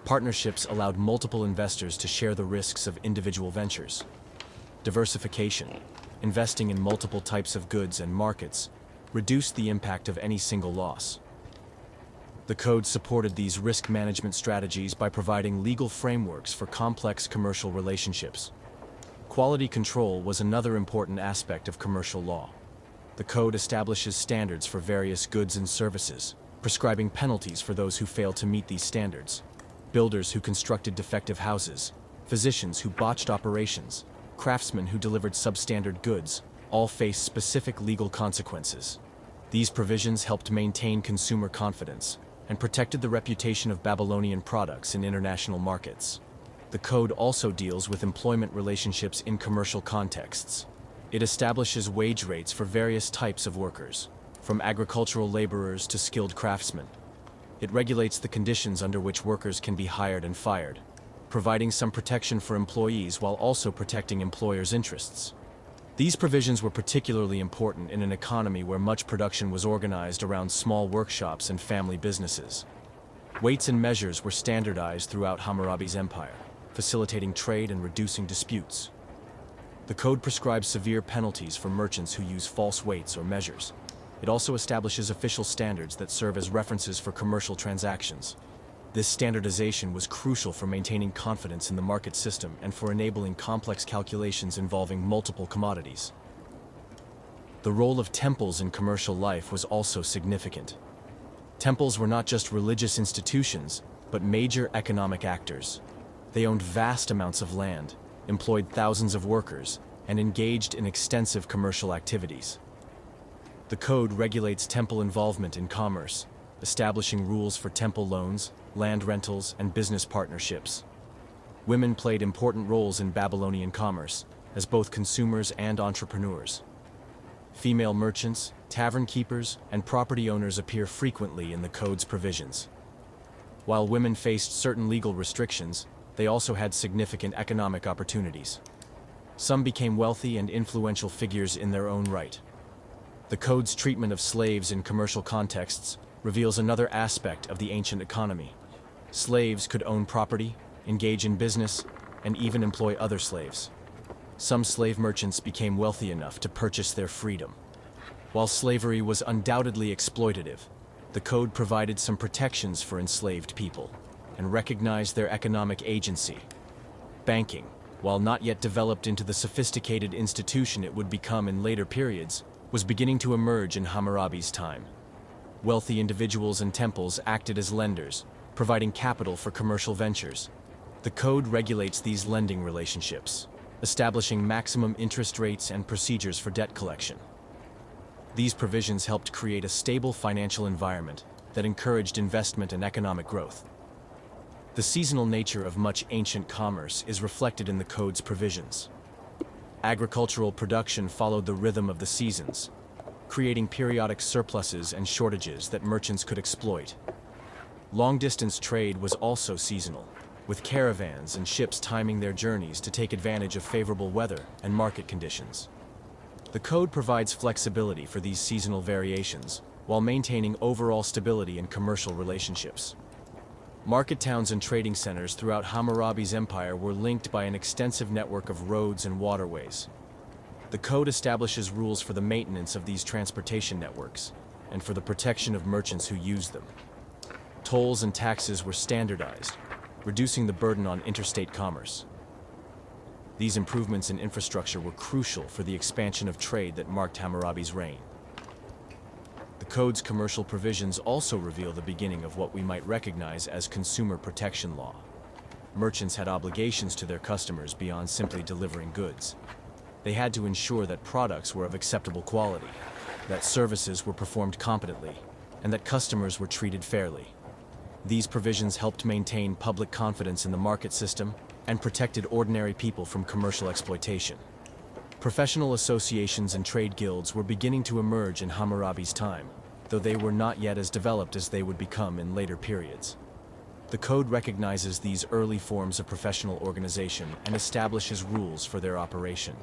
Partnerships allowed multiple investors to share the risks of individual ventures. Diversification, investing in multiple types of goods and markets, reduced the impact of any single loss. The code supported these risk management strategies by providing legal frameworks for complex commercial relationships. Quality control was another important aspect of commercial law. The code establishes standards for various goods and services, prescribing penalties for those who fail to meet these standards. Builders who constructed defective houses, physicians who botched operations, craftsmen who delivered substandard goods, all face specific legal consequences. These provisions helped maintain consumer confidence and protected the reputation of Babylonian products in international markets. The code also deals with employment relationships in commercial contexts. It establishes wage rates for various types of workers, from agricultural laborers to skilled craftsmen. It regulates the conditions under which workers can be hired and fired, providing some protection for employees while also protecting employers' interests. These provisions were particularly important in an economy where much production was organized around small workshops and family businesses. Weights and measures were standardized throughout Hammurabi's empire, facilitating trade and reducing disputes. The code prescribes severe penalties for merchants who use false weights or measures. It also establishes official standards that serve as references for commercial transactions. This standardization was crucial for maintaining confidence in the market system and for enabling complex calculations involving multiple commodities. The role of temples in commercial life was also significant. Temples were not just religious institutions, but major economic actors. They owned vast amounts of land, employed thousands of workers, and engaged in extensive commercial activities. The code regulates temple involvement in commerce, establishing rules for temple loans, land rentals, and business partnerships. Women played important roles in Babylonian commerce, as both consumers and entrepreneurs. Female merchants, tavern keepers, and property owners appear frequently in the code's provisions. While women faced certain legal restrictions, they also had significant economic opportunities. Some became wealthy and influential figures in their own right. The code's treatment of slaves in commercial contexts reveals another aspect of the ancient economy. Slaves could own property, engage in business, and even employ other slaves. Some slave merchants became wealthy enough to purchase their freedom. While slavery was undoubtedly exploitative, the code provided some protections for enslaved people and recognized their economic agency. Banking, while not yet developed into the sophisticated institution it would become in later periods, was beginning to emerge in Hammurabi's time. Wealthy individuals and temples acted as lenders, providing capital for commercial ventures. The code regulates these lending relationships, establishing maximum interest rates and procedures for debt collection. These provisions helped create a stable financial environment that encouraged investment and economic growth. The seasonal nature of much ancient commerce is reflected in the code's provisions. Agricultural production followed the rhythm of the seasons, creating periodic surpluses and shortages that merchants could exploit. Long-distance trade was also seasonal, with caravans and ships timing their journeys to take advantage of favorable weather and market conditions. The code provides flexibility for these seasonal variations, while maintaining overall stability in commercial relationships. Market towns and trading centers throughout Hammurabi's empire were linked by an extensive network of roads and waterways. The code establishes rules for the maintenance of these transportation networks, and for the protection of merchants who use them. Tolls and taxes were standardized, reducing the burden on interstate commerce. These improvements in infrastructure were crucial for the expansion of trade that marked Hammurabi's reign. The code's commercial provisions also reveal the beginning of what we might recognize as consumer protection law. Merchants had obligations to their customers beyond simply delivering goods. They had to ensure that products were of acceptable quality, that services were performed competently, and that customers were treated fairly. These provisions helped maintain public confidence in the market system and protected ordinary people from commercial exploitation. Professional associations and trade guilds were beginning to emerge in Hammurabi's time, though they were not yet as developed as they would become in later periods. The code recognizes these early forms of professional organization and establishes rules for their operation.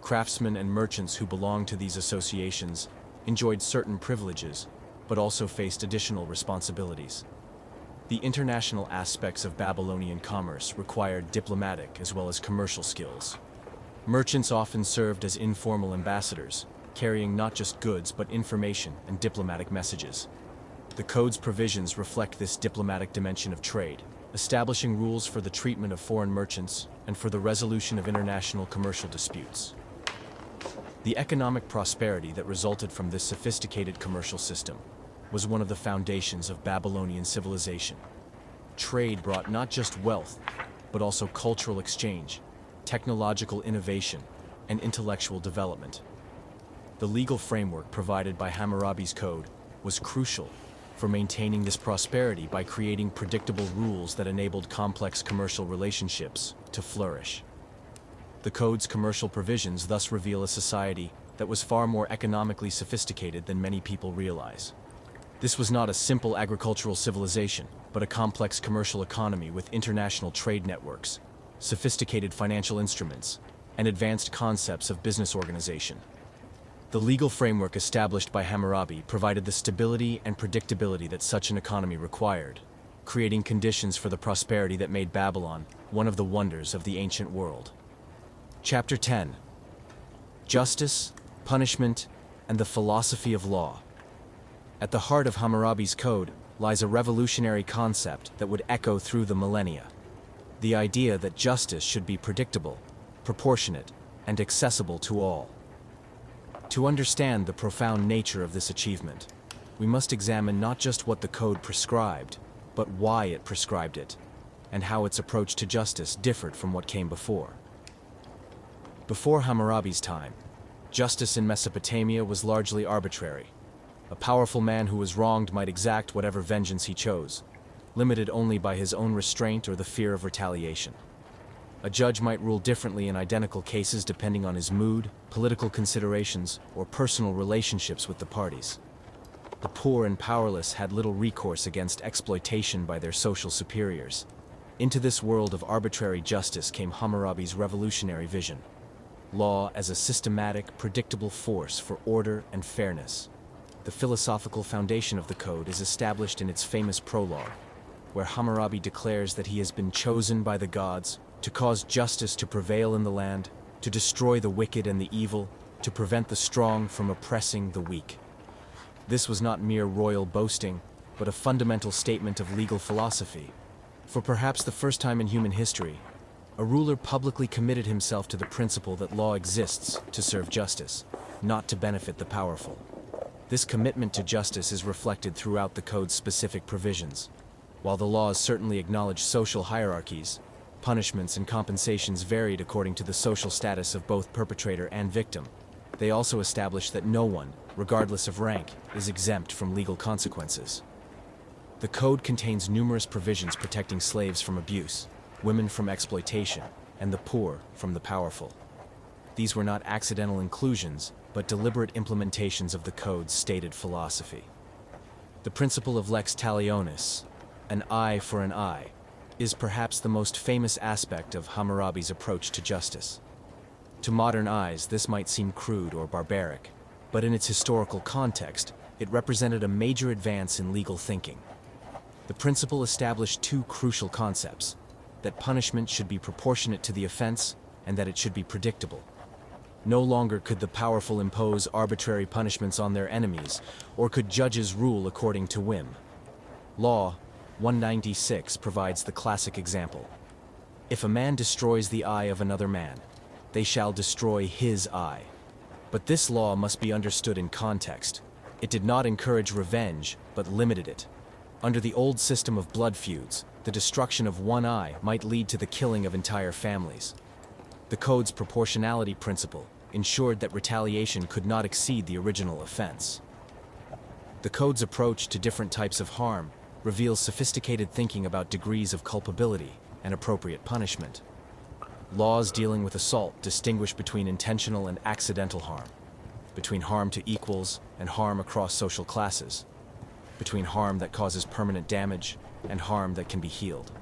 Craftsmen and merchants who belonged to these associations enjoyed certain privileges, but also faced additional responsibilities. The international aspects of Babylonian commerce required diplomatic as well as commercial skills. Merchants often served as informal ambassadors, carrying not just goods but information and diplomatic messages. The code's provisions reflect this diplomatic dimension of trade, establishing rules for the treatment of foreign merchants and for the resolution of international commercial disputes. The economic prosperity that resulted from this sophisticated commercial system was one of the foundations of Babylonian civilization. Trade brought not just wealth, but also cultural exchange, technological innovation, and intellectual development. The legal framework provided by Hammurabi's code was crucial for maintaining this prosperity by creating predictable rules that enabled complex commercial relationships to flourish. The code's commercial provisions thus reveal a society that was far more economically sophisticated than many people realize. This was not a simple agricultural civilization, but a complex commercial economy with international trade networks, sophisticated financial instruments, and advanced concepts of business organization. The legal framework established by Hammurabi provided the stability and predictability that such an economy required, creating conditions for the prosperity that made Babylon one of the wonders of the ancient world. Chapter 10. Justice, Punishment, and the Philosophy of Law. At the heart of Hammurabi's code lies a revolutionary concept that would echo through the millennia. The idea that justice should be predictable, proportionate, and accessible to all. To understand the profound nature of this achievement, we must examine not just what the code prescribed, but why it prescribed it, and how its approach to justice differed from what came before. Before Hammurabi's time, justice in Mesopotamia was largely arbitrary. A powerful man who was wronged might exact whatever vengeance he chose, limited only by his own restraint or the fear of retaliation. A judge might rule differently in identical cases depending on his mood, political considerations, or personal relationships with the parties. The poor and powerless had little recourse against exploitation by their social superiors. Into this world of arbitrary justice came Hammurabi's revolutionary vision. Law as a systematic, predictable force for order and fairness. The philosophical foundation of the code is established in its famous prologue, where Hammurabi declares that he has been chosen by the gods to cause justice to prevail in the land, to destroy the wicked and the evil, to prevent the strong from oppressing the weak. This was not mere royal boasting, but a fundamental statement of legal philosophy. For perhaps the first time in human history, a ruler publicly committed himself to the principle that law exists to serve justice, not to benefit the powerful. This commitment to justice is reflected throughout the code's specific provisions. While the laws certainly acknowledge social hierarchies, punishments and compensations varied according to the social status of both perpetrator and victim. They also establish that no one, regardless of rank, is exempt from legal consequences. The code contains numerous provisions protecting slaves from abuse, women from exploitation, and the poor from the powerful. These were not accidental inclusions, but deliberate implementations of the code's stated philosophy. The principle of lex talionis, an eye for an eye, is perhaps the most famous aspect of Hammurabi's approach to justice. To modern eyes, this might seem crude or barbaric, but in its historical context, it represented a major advance in legal thinking. The principle established two crucial concepts: that punishment should be proportionate to the offense, and that it should be predictable. No longer could the powerful impose arbitrary punishments on their enemies, or could judges rule according to whim. Law 196 provides the classic example. If a man destroys the eye of another man, they shall destroy his eye. But this law must be understood in context. It did not encourage revenge, but limited it. Under the old system of blood feuds, the destruction of one eye might lead to the killing of entire families. The code's proportionality principle ensured that retaliation could not exceed the original offense. The code's approach to different types of harm reveals sophisticated thinking about degrees of culpability and appropriate punishment. Laws dealing with assault distinguish between intentional and accidental harm, between harm to equals and harm across social classes, between harm that causes permanent damage and harm that can be healed.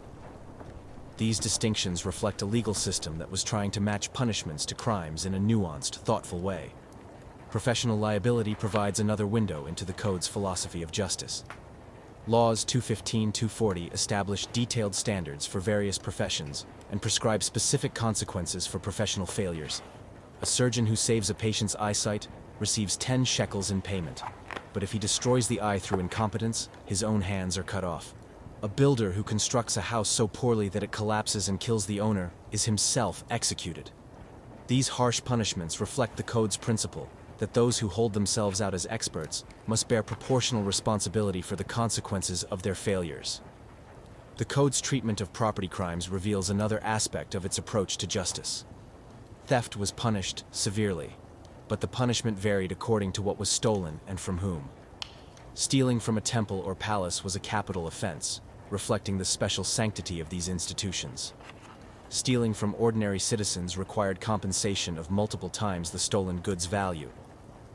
These distinctions reflect a legal system that was trying to match punishments to crimes in a nuanced, thoughtful way. Professional liability provides another window into the code's philosophy of justice. Laws 215-240 establish detailed standards for various professions and prescribe specific consequences for professional failures. A surgeon who saves a patient's eyesight receives 10 shekels in payment, but if he destroys the eye through incompetence, his own hands are cut off. A builder who constructs a house so poorly that it collapses and kills the owner is himself executed. These harsh punishments reflect the code's principle that those who hold themselves out as experts must bear proportional responsibility for the consequences of their failures. The code's treatment of property crimes reveals another aspect of its approach to justice. Theft was punished severely, but the punishment varied according to what was stolen and from whom. Stealing from a temple or palace was a capital offense, reflecting the special sanctity of these institutions. Stealing from ordinary citizens required compensation of multiple times the stolen goods' value.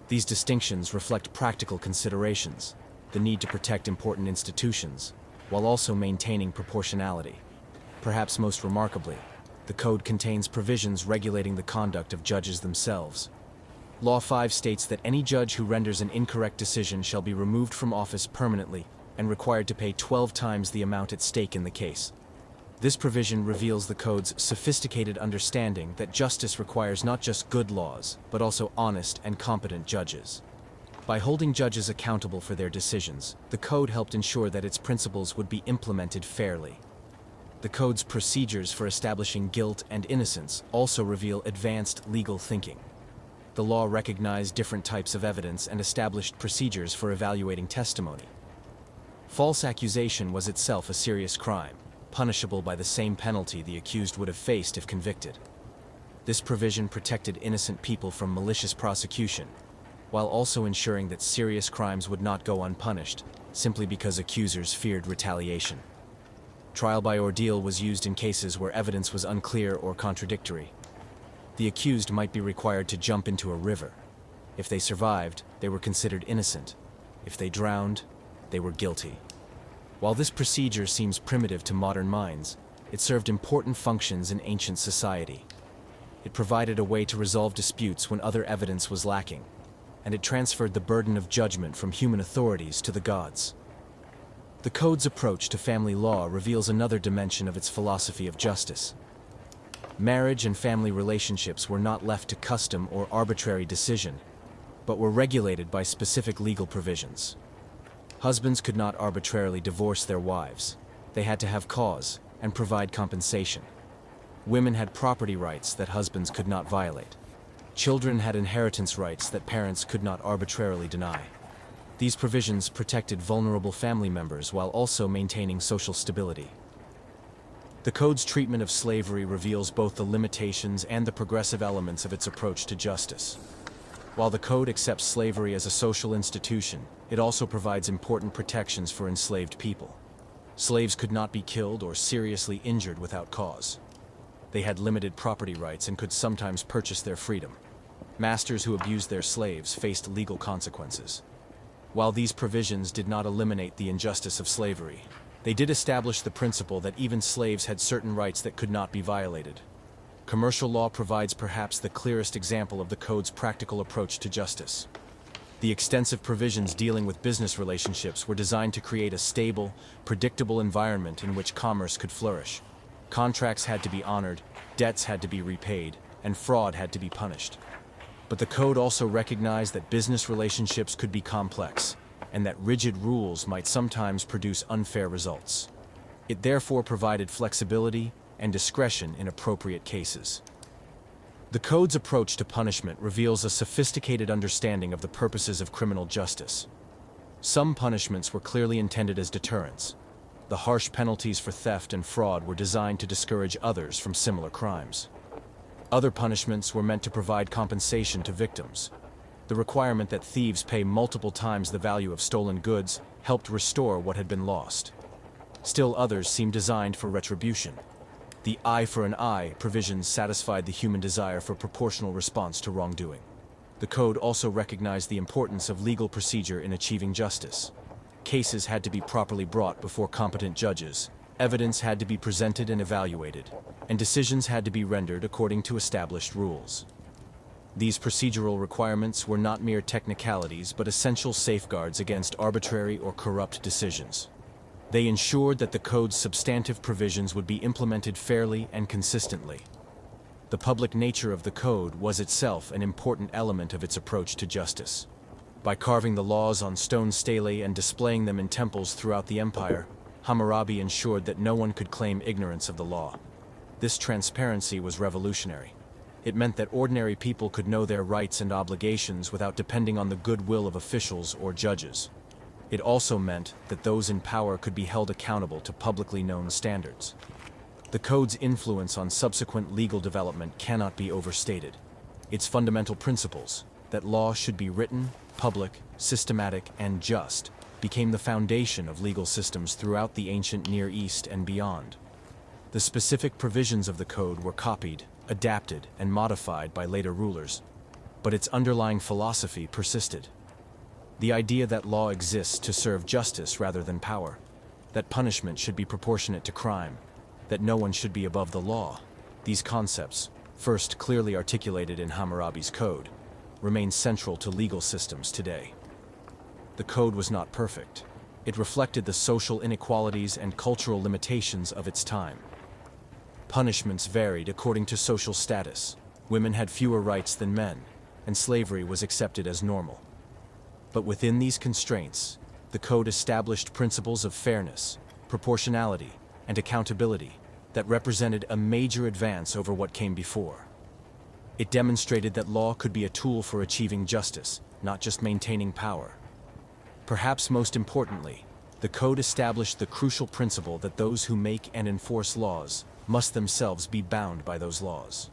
These distinctions reflect practical considerations, the need to protect important institutions, while also maintaining proportionality. Perhaps most remarkably, the code contains provisions regulating the conduct of judges themselves. Law 5 states that any judge who renders an incorrect decision shall be removed from office permanently and required to pay 12 times the amount at stake in the case. This provision reveals the code's sophisticated understanding that justice requires not just good laws, but also honest and competent judges. By holding judges accountable for their decisions, the code helped ensure that its principles would be implemented fairly. The code's procedures for establishing guilt and innocence also reveal advanced legal thinking. The law recognized different types of evidence and established procedures for evaluating testimony. False accusation was itself a serious crime, punishable by the same penalty the accused would have faced if convicted. This provision protected innocent people from malicious prosecution, while also ensuring that serious crimes would not go unpunished, simply because accusers feared retaliation. Trial by ordeal was used in cases where evidence was unclear or contradictory. The accused might be required to jump into a river. If they survived, they were considered innocent. If they drowned, they were guilty. While this procedure seems primitive to modern minds, it served important functions in ancient society. It provided a way to resolve disputes when other evidence was lacking, and it transferred the burden of judgment from human authorities to the gods. The code's approach to family law reveals another dimension of its philosophy of justice. Marriage and family relationships were not left to custom or arbitrary decision, but were regulated by specific legal provisions. Husbands could not arbitrarily divorce their wives. They had to have cause and provide compensation. Women had property rights that husbands could not violate. Children had inheritance rights that parents could not arbitrarily deny. These provisions protected vulnerable family members while also maintaining social stability. The code's treatment of slavery reveals both the limitations and the progressive elements of its approach to justice. While the code accepts slavery as a social institution, it also provides important protections for enslaved people. Slaves could not be killed or seriously injured without cause. They had limited property rights and could sometimes purchase their freedom. Masters who abused their slaves faced legal consequences. While these provisions did not eliminate the injustice of slavery, they did establish the principle that even slaves had certain rights that could not be violated. Commercial law provides perhaps the clearest example of the code's practical approach to justice. The extensive provisions dealing with business relationships were designed to create a stable, predictable environment in which commerce could flourish. Contracts had to be honored, debts had to be repaid, and fraud had to be punished. But the code also recognized that business relationships could be complex, and that rigid rules might sometimes produce unfair results. It therefore provided flexibility and discretion in appropriate cases. The code's approach to punishment reveals a sophisticated understanding of the purposes of criminal justice. Some punishments were clearly intended as deterrents. The harsh penalties for theft and fraud were designed to discourage others from similar crimes. Other punishments were meant to provide compensation to victims. The requirement that thieves pay multiple times the value of stolen goods helped restore what had been lost. Still others seemed designed for retribution. The eye for an eye provisions satisfied the human desire for proportional response to wrongdoing. The code also recognized the importance of legal procedure in achieving justice. Cases had to be properly brought before competent judges, evidence had to be presented and evaluated, and decisions had to be rendered according to established rules. These procedural requirements were not mere technicalities but essential safeguards against arbitrary or corrupt decisions. They ensured that the code's substantive provisions would be implemented fairly and consistently. The public nature of the code was itself an important element of its approach to justice. By carving the laws on stone stelae and displaying them in temples throughout the empire, Hammurabi ensured that no one could claim ignorance of the law. This transparency was revolutionary. It meant that ordinary people could know their rights and obligations without depending on the goodwill of officials or judges. It also meant that those in power could be held accountable to publicly known standards. The code's influence on subsequent legal development cannot be overstated. Its fundamental principles, that law should be written, public, systematic, and just, became the foundation of legal systems throughout the ancient Near East and beyond. The specific provisions of the code were copied, adapted, and modified by later rulers, but its underlying philosophy persisted. The idea that law exists to serve justice rather than power, that punishment should be proportionate to crime, that no one should be above the law, these concepts, first clearly articulated in Hammurabi's code, remain central to legal systems today. The code was not perfect. It reflected the social inequalities and cultural limitations of its time. Punishments varied according to social status. Women had fewer rights than men, and slavery was accepted as normal. But within these constraints, the code established principles of fairness, proportionality, and accountability that represented a major advance over what came before. It demonstrated that law could be a tool for achieving justice, not just maintaining power. Perhaps most importantly, the code established the crucial principle that those who make and enforce laws must themselves be bound by those laws.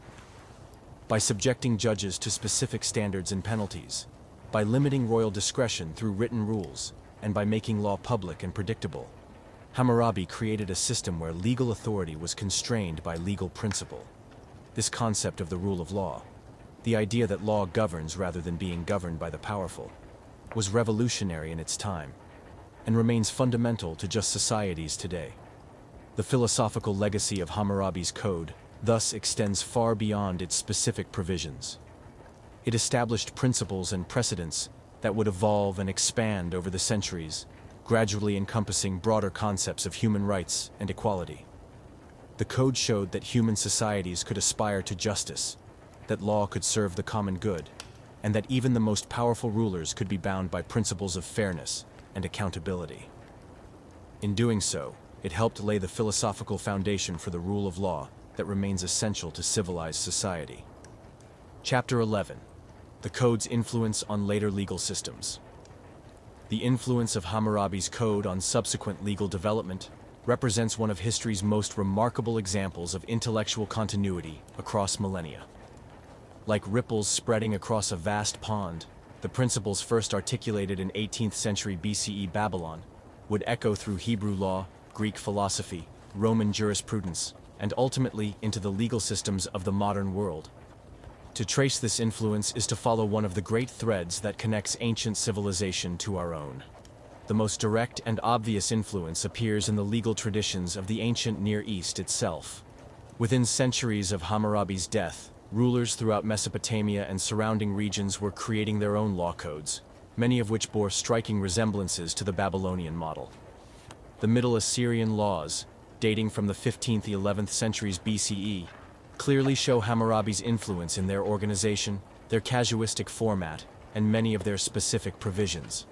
By subjecting judges to specific standards and penalties, by limiting royal discretion through written rules, and by making law public and predictable, Hammurabi created a system where legal authority was constrained by legal principle. This concept of the rule of law, the idea that law governs rather than being governed by the powerful, was revolutionary in its time, and remains fundamental to just societies today. The philosophical legacy of Hammurabi's code thus extends far beyond its specific provisions. It established principles and precedents that would evolve and expand over the centuries, gradually encompassing broader concepts of human rights and equality. The code showed that human societies could aspire to justice, that law could serve the common good, and that even the most powerful rulers could be bound by principles of fairness and accountability. In doing so, it helped lay the philosophical foundation for the rule of law that remains essential to civilized society. Chapter 11. The Code's Influence on Later Legal Systems. The influence of Hammurabi's code on subsequent legal development represents one of history's most remarkable examples of intellectual continuity across millennia. Like ripples spreading across a vast pond, the principles first articulated in 18th century BCE Babylon would echo through Hebrew law, Greek philosophy, Roman jurisprudence, and ultimately into the legal systems of the modern world. To trace this influence is to follow one of the great threads that connects ancient civilization to our own. The most direct and obvious influence appears in the legal traditions of the ancient Near East itself. Within centuries of Hammurabi's death, rulers throughout Mesopotamia and surrounding regions were creating their own law codes, many of which bore striking resemblances to the Babylonian model. The Middle Assyrian laws, dating from the 15th to 11th centuries BCE, clearly show Hammurabi's influence in their organization, their casuistic format, and many of their specific provisions.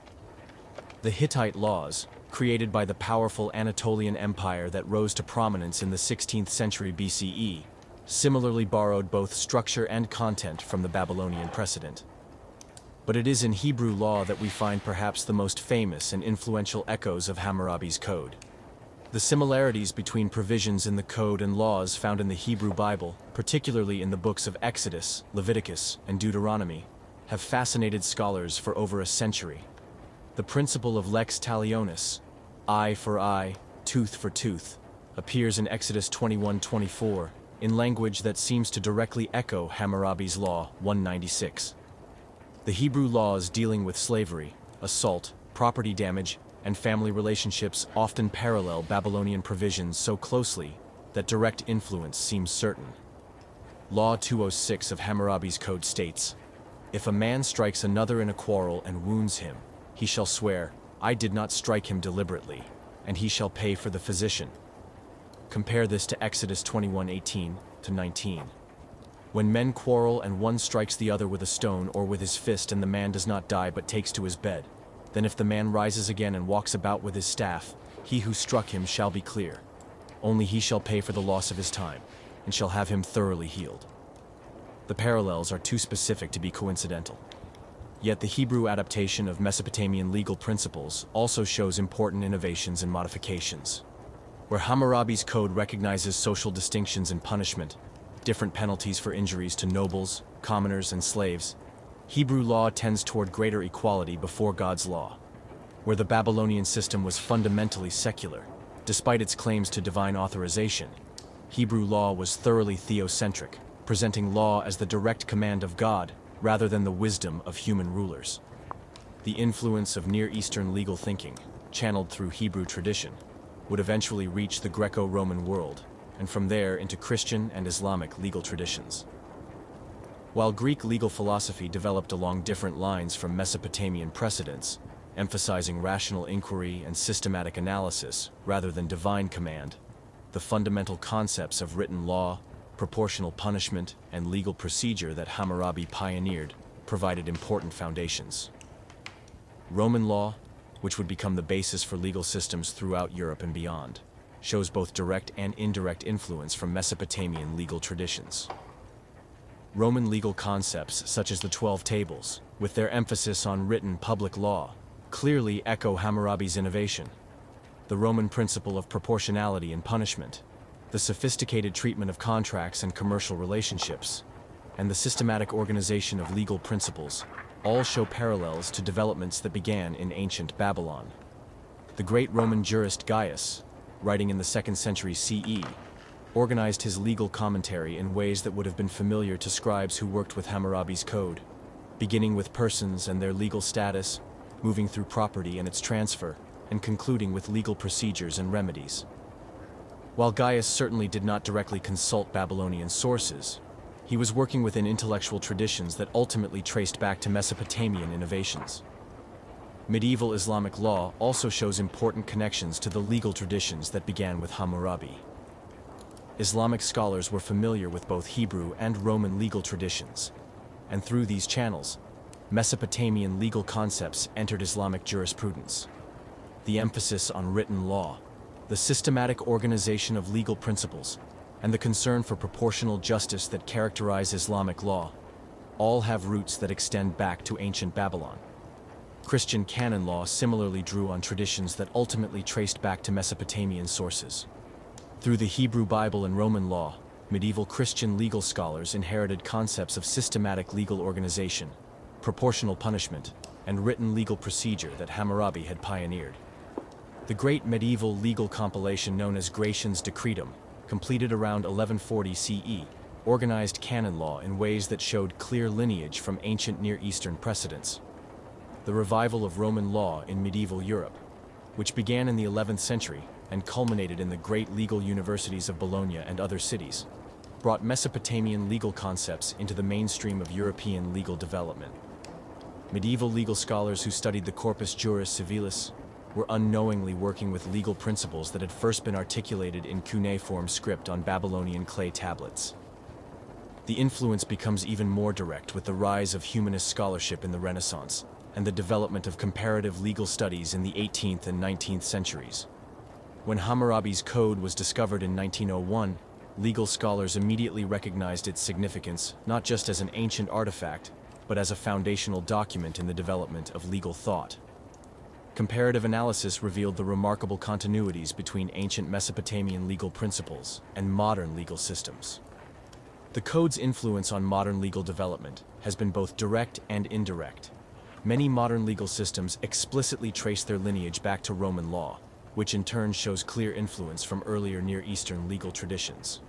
The Hittite laws, created by the powerful Anatolian Empire that rose to prominence in the 16th century BCE, similarly borrowed both structure and content from the Babylonian precedent. But it is in Hebrew law that we find perhaps the most famous and influential echoes of Hammurabi's code. The similarities between provisions in the code and laws found in the Hebrew Bible, particularly in the books of Exodus, Leviticus, and Deuteronomy, have fascinated scholars for over a century. The principle of lex talionis, eye for eye, tooth for tooth, appears in Exodus 21:24, in language that seems to directly echo Hammurabi's Law 196. The Hebrew laws dealing with slavery, assault, property damage, and family relationships often parallel Babylonian provisions so closely that direct influence seems certain. Law 206 of Hammurabi's code states, "If a man strikes another in a quarrel and wounds him, he shall swear, 'I did not strike him deliberately,' and he shall pay for the physician." Compare this to Exodus 21:18-19. When men quarrel and one strikes the other with a stone or with his fist and the man does not die but takes to his bed, then if the man rises again and walks about with his staff, he who struck him shall be clear. Only he shall pay for the loss of his time, and shall have him thoroughly healed. The parallels are too specific to be coincidental. Yet the Hebrew adaptation of Mesopotamian legal principles also shows important innovations and modifications. Where Hammurabi's code recognizes social distinctions in punishment, different penalties for injuries to nobles, commoners, and slaves, Hebrew law tends toward greater equality before God's law. Where the Babylonian system was fundamentally secular, despite its claims to divine authorization, Hebrew law was thoroughly theocentric, presenting law as the direct command of God rather than the wisdom of human rulers. The influence of Near Eastern legal thinking, channeled through Hebrew tradition, would eventually reach the Greco-Roman world, and from there into Christian and Islamic legal traditions. While Greek legal philosophy developed along different lines from Mesopotamian precedents, emphasizing rational inquiry and systematic analysis rather than divine command, The fundamental concepts of written law, proportional punishment, and legal procedure that Hammurabi pioneered provided important foundations. Roman law, which would become the basis for legal systems throughout Europe and beyond, shows both direct and indirect influence from Mesopotamian legal traditions. Roman legal concepts such as the 12 Tables, with their emphasis on written public law, clearly echo Hammurabi's innovation. The Roman principle of proportionality in punishment, the sophisticated treatment of contracts and commercial relationships, and the systematic organization of legal principles all show parallels to developments that began in ancient Babylon. The great Roman jurist Gaius, writing in the 2nd century CE, organized his legal commentary in ways that would have been familiar to scribes who worked with Hammurabi's code, beginning with persons and their legal status, moving through property and its transfer, and concluding with legal procedures and remedies. While Gaius certainly did not directly consult Babylonian sources, he was working within intellectual traditions that ultimately traced back to Mesopotamian innovations. Medieval Islamic law also shows important connections to the legal traditions that began with Hammurabi. Islamic scholars were familiar with both Hebrew and Roman legal traditions, and through these channels, Mesopotamian legal concepts entered Islamic jurisprudence. The emphasis on written law, the systematic organization of legal principles, and the concern for proportional justice that characterize Islamic law all have roots that extend back to ancient Babylon. Christian canon law similarly drew on traditions that ultimately traced back to Mesopotamian sources. Through the Hebrew Bible and Roman law, medieval Christian legal scholars inherited concepts of systematic legal organization, proportional punishment, and written legal procedure that Hammurabi had pioneered. The great medieval legal compilation known as Gratian's Decretum, completed around 1140 CE, organized canon law in ways that showed clear lineage from ancient Near Eastern precedents. The revival of Roman law in medieval Europe, which began in the 11th century and culminated in the great legal universities of Bologna and other cities, brought Mesopotamian legal concepts into the mainstream of European legal development. Medieval legal scholars who studied the Corpus Juris Civilis were unknowingly working with legal principles that had first been articulated in cuneiform script on Babylonian clay tablets. The influence becomes even more direct with the rise of humanist scholarship in the Renaissance and the development of comparative legal studies in the 18th and 19th centuries. When Hammurabi's code was discovered in 1901, legal scholars immediately recognized its significance not just as an ancient artifact, but as a foundational document in the development of legal thought. Comparative analysis revealed the remarkable continuities between ancient Mesopotamian legal principles and modern legal systems. The code's influence on modern legal development has been both direct and indirect. Many modern legal systems explicitly trace their lineage back to Roman law, which in turn shows clear influence from earlier Near Eastern legal traditions.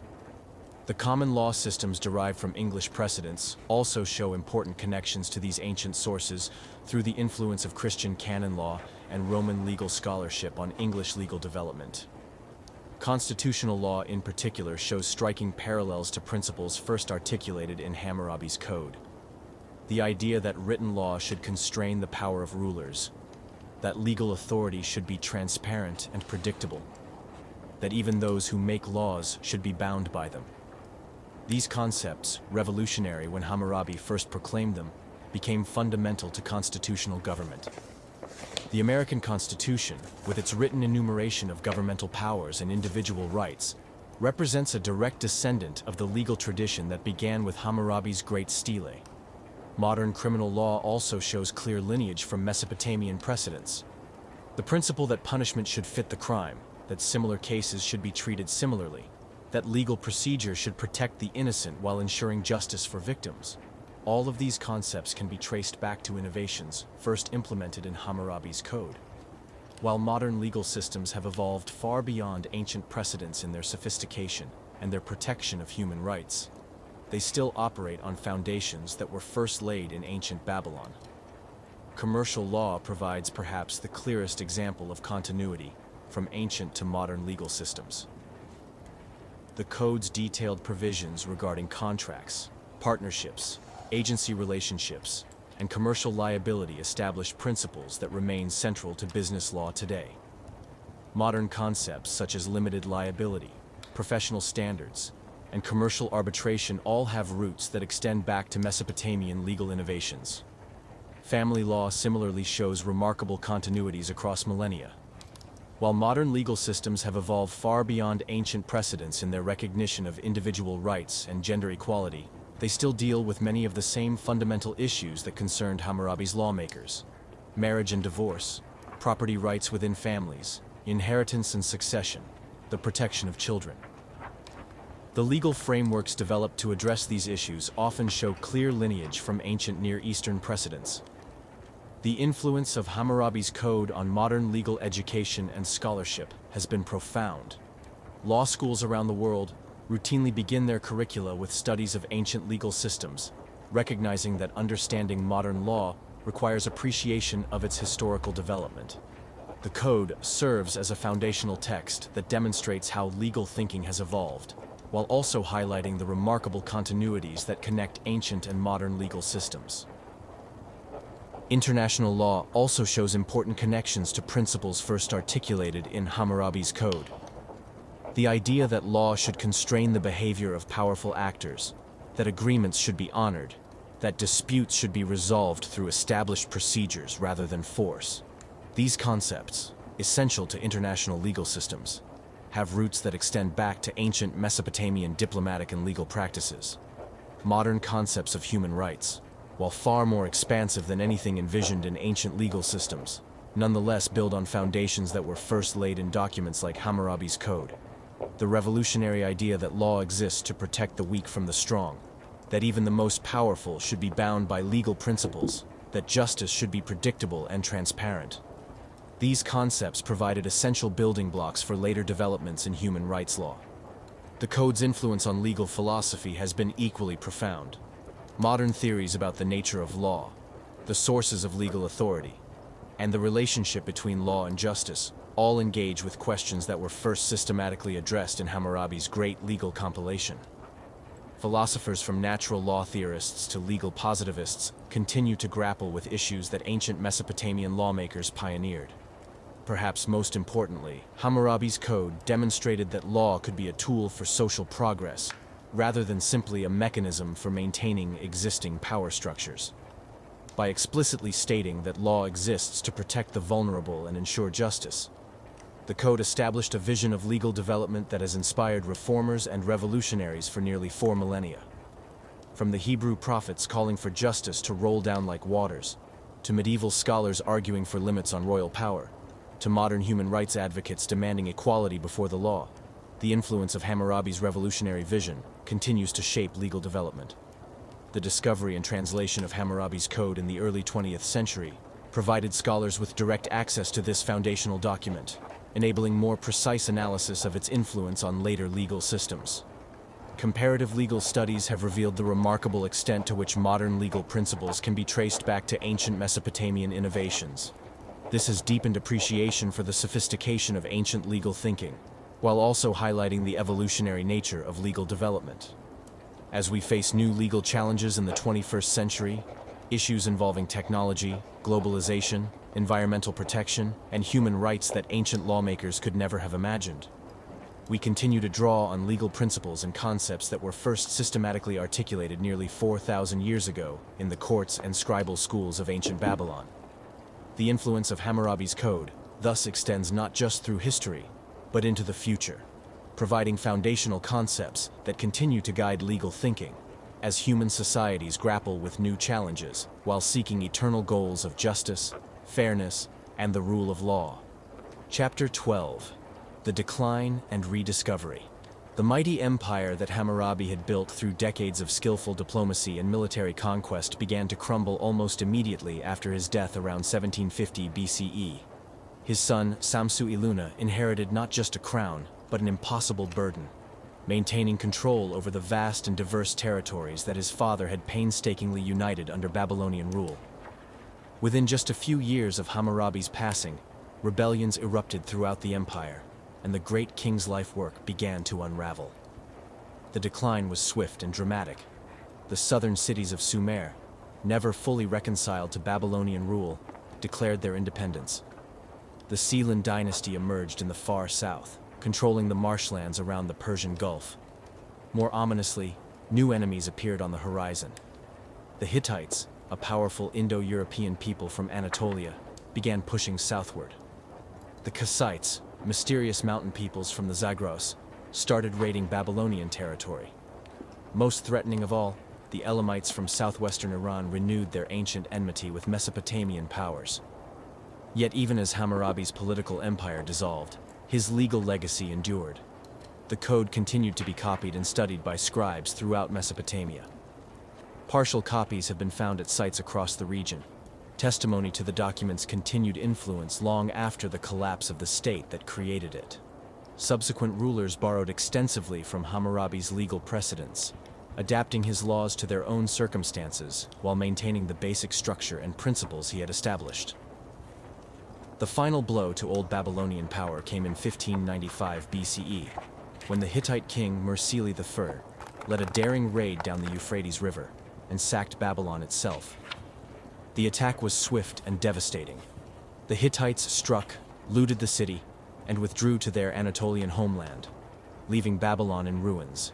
The common law systems derived from English precedents also show important connections to these ancient sources through the influence of Christian canon law and Roman legal scholarship on English legal development. Constitutional law in particular shows striking parallels to principles first articulated in Hammurabi's code. The idea that written law should constrain the power of rulers, that legal authority should be transparent and predictable, that even those who make laws should be bound by them. These concepts, revolutionary when Hammurabi first proclaimed them, became fundamental to constitutional government. The American Constitution, with its written enumeration of governmental powers and individual rights, represents a direct descendant of the legal tradition that began with Hammurabi's Great Stele. Modern criminal law also shows clear lineage from Mesopotamian precedents. The principle that punishment should fit the crime, that similar cases should be treated similarly, that legal procedure should protect the innocent while ensuring justice for victims. All of these concepts can be traced back to innovations first implemented in Hammurabi's code. While modern legal systems have evolved far beyond ancient precedents in their sophistication and their protection of human rights, they still operate on foundations that were first laid in ancient Babylon. Commercial law provides perhaps the clearest example of continuity from ancient to modern legal systems. The code's detailed provisions regarding contracts, partnerships, agency relationships, and commercial liability establish principles that remain central to business law today. Modern concepts such as limited liability, professional standards, and commercial arbitration all have roots that extend back to Mesopotamian legal innovations. Family law similarly shows remarkable continuities across millennia. While modern legal systems have evolved far beyond ancient precedents in their recognition of individual rights and gender equality, they still deal with many of the same fundamental issues that concerned Hammurabi's lawmakers: marriage and divorce, property rights within families, inheritance and succession, the protection of children. The legal frameworks developed to address these issues often show clear lineage from ancient Near Eastern precedents. The influence of Hammurabi's code on modern legal education and scholarship has been profound. Law schools around the world routinely begin their curricula with studies of ancient legal systems, recognizing that understanding modern law requires appreciation of its historical development. The code serves as a foundational text that demonstrates how legal thinking has evolved, while also highlighting the remarkable continuities that connect ancient and modern legal systems. International law also shows important connections to principles first articulated in Hammurabi's code. The idea that law should constrain the behavior of powerful actors, that agreements should be honored, that disputes should be resolved through established procedures rather than force. These concepts, essential to international legal systems, have roots that extend back to ancient Mesopotamian diplomatic and legal practices. Modern concepts of human rights, while far more expansive than anything envisioned in ancient legal systems, nonetheless build on foundations that were first laid in documents like Hammurabi's Code. The revolutionary idea that law exists to protect the weak from the strong, that even the most powerful should be bound by legal principles, that justice should be predictable and transparent. These concepts provided essential building blocks for later developments in human rights law. The code's influence on legal philosophy has been equally profound. Modern theories about the nature of law, the sources of legal authority, and the relationship between law and justice all engage with questions that were first systematically addressed in Hammurabi's great legal compilation. Philosophers from natural law theorists to legal positivists continue to grapple with issues that ancient Mesopotamian lawmakers pioneered. Perhaps most importantly, Hammurabi's code demonstrated that law could be a tool for social progress, rather than simply a mechanism for maintaining existing power structures. By explicitly stating that law exists to protect the vulnerable and ensure justice, the code established a vision of legal development that has inspired reformers and revolutionaries for nearly 4 millennia. From the Hebrew prophets calling for justice to roll down like waters, to medieval scholars arguing for limits on royal power, to modern human rights advocates demanding equality before the law, the influence of Hammurabi's revolutionary vision continues to shape legal development. The discovery and translation of Hammurabi's code in the early 20th century provided scholars with direct access to this foundational document, enabling more precise analysis of its influence on later legal systems. Comparative legal studies have revealed the remarkable extent to which modern legal principles can be traced back to ancient Mesopotamian innovations. This has deepened appreciation for the sophistication of ancient legal thinking, while also highlighting the evolutionary nature of legal development. As we face new legal challenges in the 21st century, issues involving technology, globalization, environmental protection, and human rights that ancient lawmakers could never have imagined, we continue to draw on legal principles and concepts that were first systematically articulated nearly 4,000 years ago in the courts and scribal schools of ancient Babylon. The influence of Hammurabi's code thus extends not just through history, but into the future, providing foundational concepts that continue to guide legal thinking as human societies grapple with new challenges while seeking eternal goals of justice, fairness, and the rule of law. Chapter 12: The Decline and Rediscovery. The mighty empire that Hammurabi had built through decades of skillful diplomacy and military conquest began to crumble almost immediately after his death around 1750 BCE. His son, Samsu-iluna, inherited not just a crown, but an impossible burden, maintaining control over the vast and diverse territories that his father had painstakingly united under Babylonian rule. Within just a few years of Hammurabi's passing, rebellions erupted throughout the empire, and the great king's life work began to unravel. The decline was swift and dramatic. The southern cities of Sumer, never fully reconciled to Babylonian rule, declared their independence. The Sealand dynasty emerged in the far south, controlling the marshlands around the Persian Gulf. More ominously, new enemies appeared on the horizon. The Hittites, a powerful Indo-European people from Anatolia, began pushing southward. The Kassites, mysterious mountain peoples from the Zagros, started raiding Babylonian territory. Most threatening of all, the Elamites from southwestern Iran renewed their ancient enmity with Mesopotamian powers. Yet even as Hammurabi's political empire dissolved, his legal legacy endured. The code continued to be copied and studied by scribes throughout Mesopotamia. Partial copies have been found at sites across the region, testimony to the document's continued influence long after the collapse of the state that created it. Subsequent rulers borrowed extensively from Hammurabi's legal precedents, adapting his laws to their own circumstances while maintaining the basic structure and principles he had established. The final blow to Old Babylonian power came in 1595 BCE, when the Hittite king Mursili I led a daring raid down the Euphrates River and sacked Babylon itself. The attack was swift and devastating. The Hittites struck, looted the city, and withdrew to their Anatolian homeland, leaving Babylon in ruins.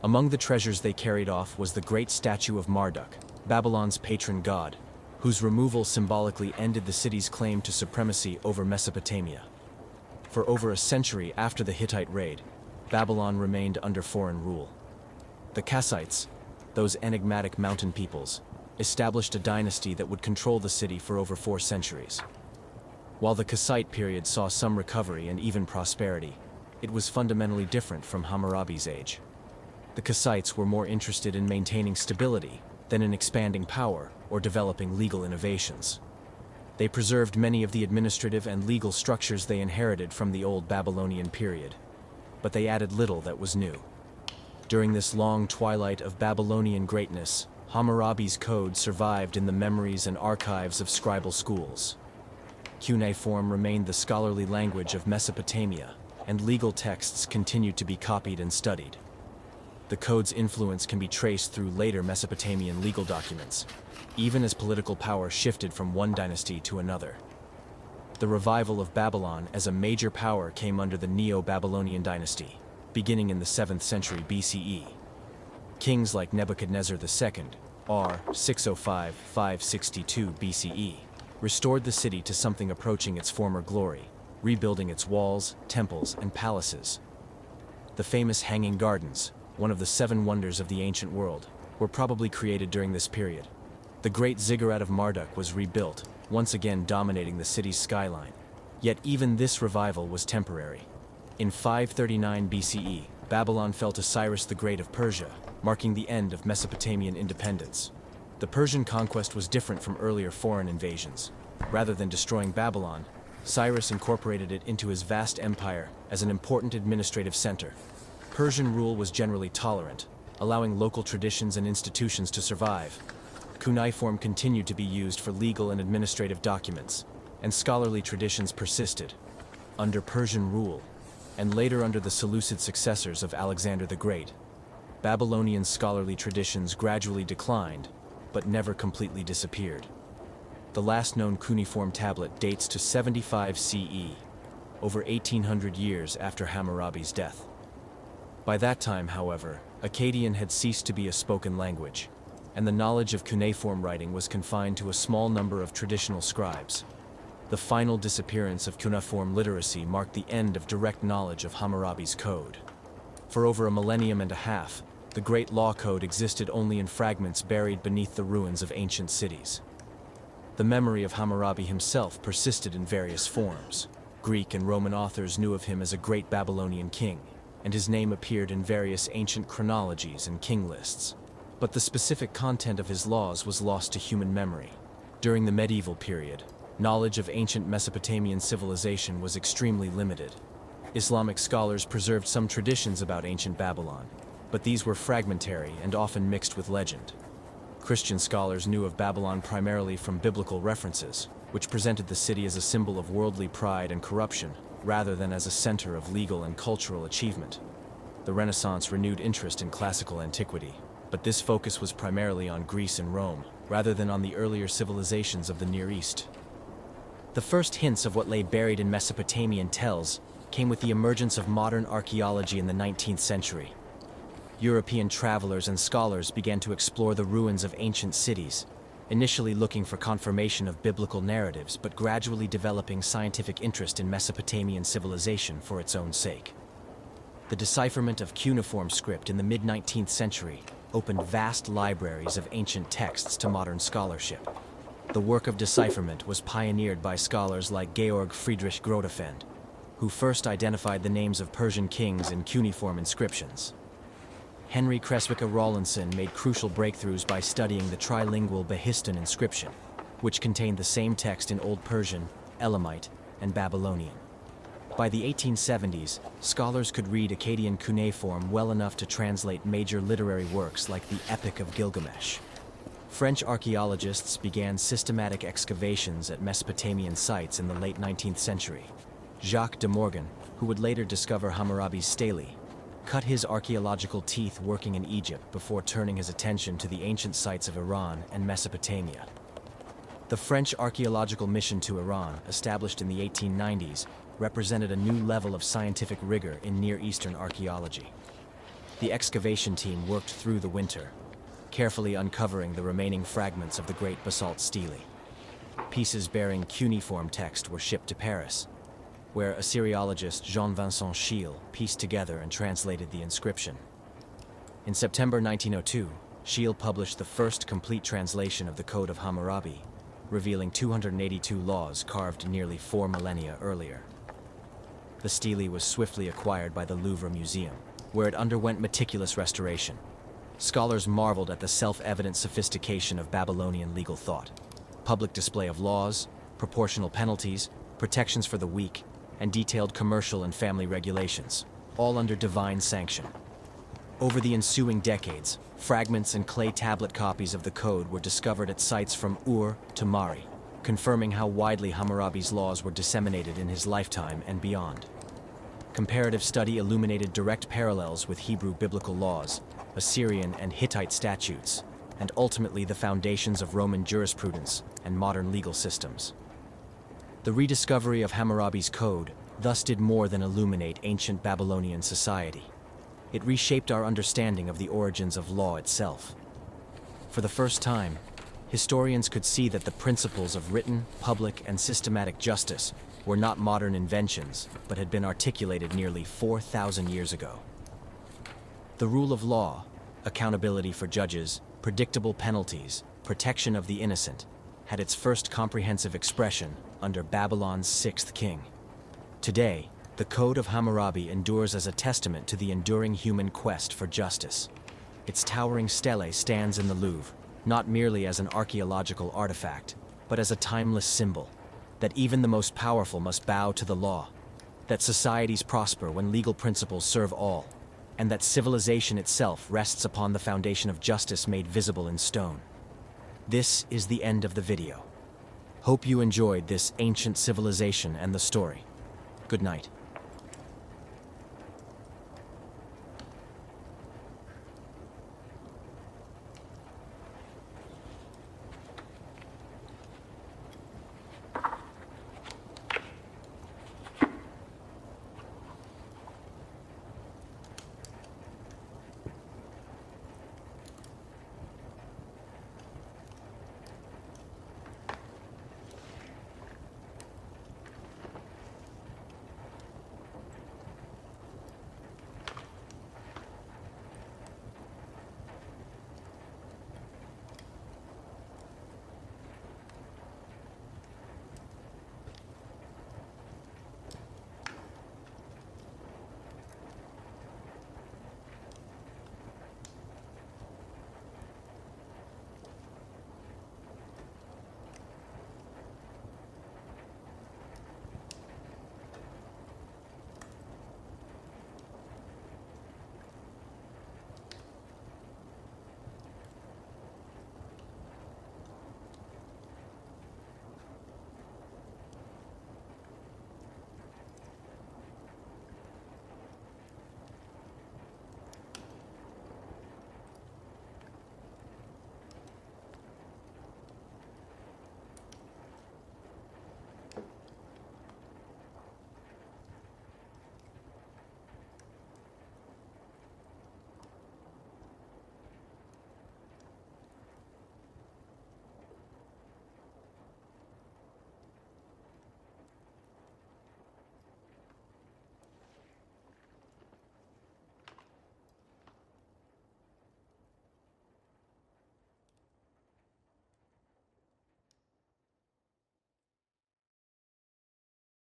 Among the treasures they carried off was the great statue of Marduk, Babylon's patron god, whose removal symbolically ended the city's claim to supremacy over Mesopotamia. For over a century after the Hittite raid, Babylon remained under foreign rule. The Kassites, those enigmatic mountain peoples, established a dynasty that would control the city for over 4 centuries. While the Kassite period saw some recovery and even prosperity, it was fundamentally different from Hammurabi's age. The Kassites were more interested in maintaining stability than in expanding power or developing legal innovations. They preserved many of the administrative and legal structures they inherited from the Old Babylonian period, but they added little that was new. During this long twilight of Babylonian greatness, Hammurabi's code survived in the memories and archives of scribal schools. Cuneiform remained the scholarly language of Mesopotamia, and legal texts continued to be copied and studied. The code's influence can be traced through later Mesopotamian legal documents, even as political power shifted from one dynasty to another. The revival of Babylon as a major power came under the Neo-Babylonian dynasty, beginning in the 7th century BCE. Kings like Nebuchadnezzar II, r. 605–562 BCE, restored the city to something approaching its former glory, rebuilding its walls, temples, and palaces. The famous Hanging Gardens, one of the 7 wonders of the ancient world, were probably created during this period. The great ziggurat of Marduk was rebuilt, once again dominating the city's skyline. Yet even this revival was temporary. In 539 BCE, Babylon fell to Cyrus the Great of Persia, marking the end of Mesopotamian independence. The Persian conquest was different from earlier foreign invasions. Rather than destroying Babylon, Cyrus incorporated it into his vast empire as an important administrative center. Persian rule was generally tolerant, allowing local traditions and institutions to survive. Cuneiform continued to be used for legal and administrative documents, and scholarly traditions persisted. Under Persian rule, and later under the Seleucid successors of Alexander the Great, Babylonian scholarly traditions gradually declined, but never completely disappeared. The last known cuneiform tablet dates to 75 CE, over 1800 years after Hammurabi's death. By that time, however, Akkadian had ceased to be a spoken language, and the knowledge of cuneiform writing was confined to a small number of traditional scribes. The final disappearance of cuneiform literacy marked the end of direct knowledge of Hammurabi's code. For over a millennium and a half, the Great Law Code existed only in fragments buried beneath the ruins of ancient cities. The memory of Hammurabi himself persisted in various forms. Greek and Roman authors knew of him as a great Babylonian king, and his name appeared in various ancient chronologies and king lists. But the specific content of his laws was lost to human memory. During the medieval period, knowledge of ancient Mesopotamian civilization was extremely limited. Islamic scholars preserved some traditions about ancient Babylon, but these were fragmentary and often mixed with legend. Christian scholars knew of Babylon primarily from biblical references, which presented the city as a symbol of worldly pride and corruption, rather than as a center of legal and cultural achievement. The Renaissance renewed interest in classical antiquity, but this focus was primarily on Greece and Rome, rather than on the earlier civilizations of the Near East. The first hints of what lay buried in Mesopotamian tells came with the emergence of modern archaeology in the 19th century. European travelers and scholars began to explore the ruins of ancient cities, initially looking for confirmation of biblical narratives, but gradually developing scientific interest in Mesopotamian civilization for its own sake. The decipherment of cuneiform script in the mid-19th century opened vast libraries of ancient texts to modern scholarship. The work of decipherment was pioneered by scholars like Georg Friedrich Grotefend, who first identified the names of Persian kings in cuneiform inscriptions. Henry Creswick Rawlinson made crucial breakthroughs by studying the trilingual Behistun inscription, which contained the same text in Old Persian, Elamite, and Babylonian. By the 1870s, scholars could read Akkadian cuneiform well enough to translate major literary works like the Epic of Gilgamesh. French archaeologists began systematic excavations at Mesopotamian sites in the late 19th century. Jacques de Morgan, who would later discover Hammurabi's stele, cut his archaeological teeth working in Egypt before turning his attention to the ancient sites of Iran and Mesopotamia. The French archaeological mission to Iran, established in the 1890s, represented a new level of scientific rigor in Near Eastern archaeology. The excavation team worked through the winter, carefully uncovering the remaining fragments of the great basalt stele. Pieces bearing cuneiform text were shipped to Paris, where Assyriologist Jean-Vincent Schiele pieced together and translated the inscription. In September 1902, Schiele published the first complete translation of the Code of Hammurabi, revealing 282 laws carved nearly 4 millennia earlier. The stele was swiftly acquired by the Louvre Museum, where it underwent meticulous restoration. Scholars marveled at the self-evident sophistication of Babylonian legal thought. Public display of laws, proportional penalties, protections for the weak, and detailed commercial and family regulations, all under divine sanction. Over the ensuing decades, fragments and clay tablet copies of the code were discovered at sites from Ur to Mari, confirming how widely Hammurabi's laws were disseminated in his lifetime and beyond. Comparative study illuminated direct parallels with Hebrew biblical laws, Assyrian and Hittite statutes, and ultimately the foundations of Roman jurisprudence and modern legal systems. The rediscovery of Hammurabi's code thus did more than illuminate ancient Babylonian society. It reshaped our understanding of the origins of law itself. For the first time, historians could see that the principles of written, public, and systematic justice were not modern inventions, but had been articulated nearly 4,000 years ago. The rule of law, accountability for judges, predictable penalties, protection of the innocent, had its first comprehensive expression under Babylon's sixth king. Today, the Code of Hammurabi endures as a testament to the enduring human quest for justice. Its towering stele stands in the Louvre, not merely as an archaeological artifact, but as a timeless symbol that even the most powerful must bow to the law, that societies prosper when legal principles serve all, and that civilization itself rests upon the foundation of justice made visible in stone. This is the end of the video. Hope you enjoyed this ancient civilization and the story. Good night.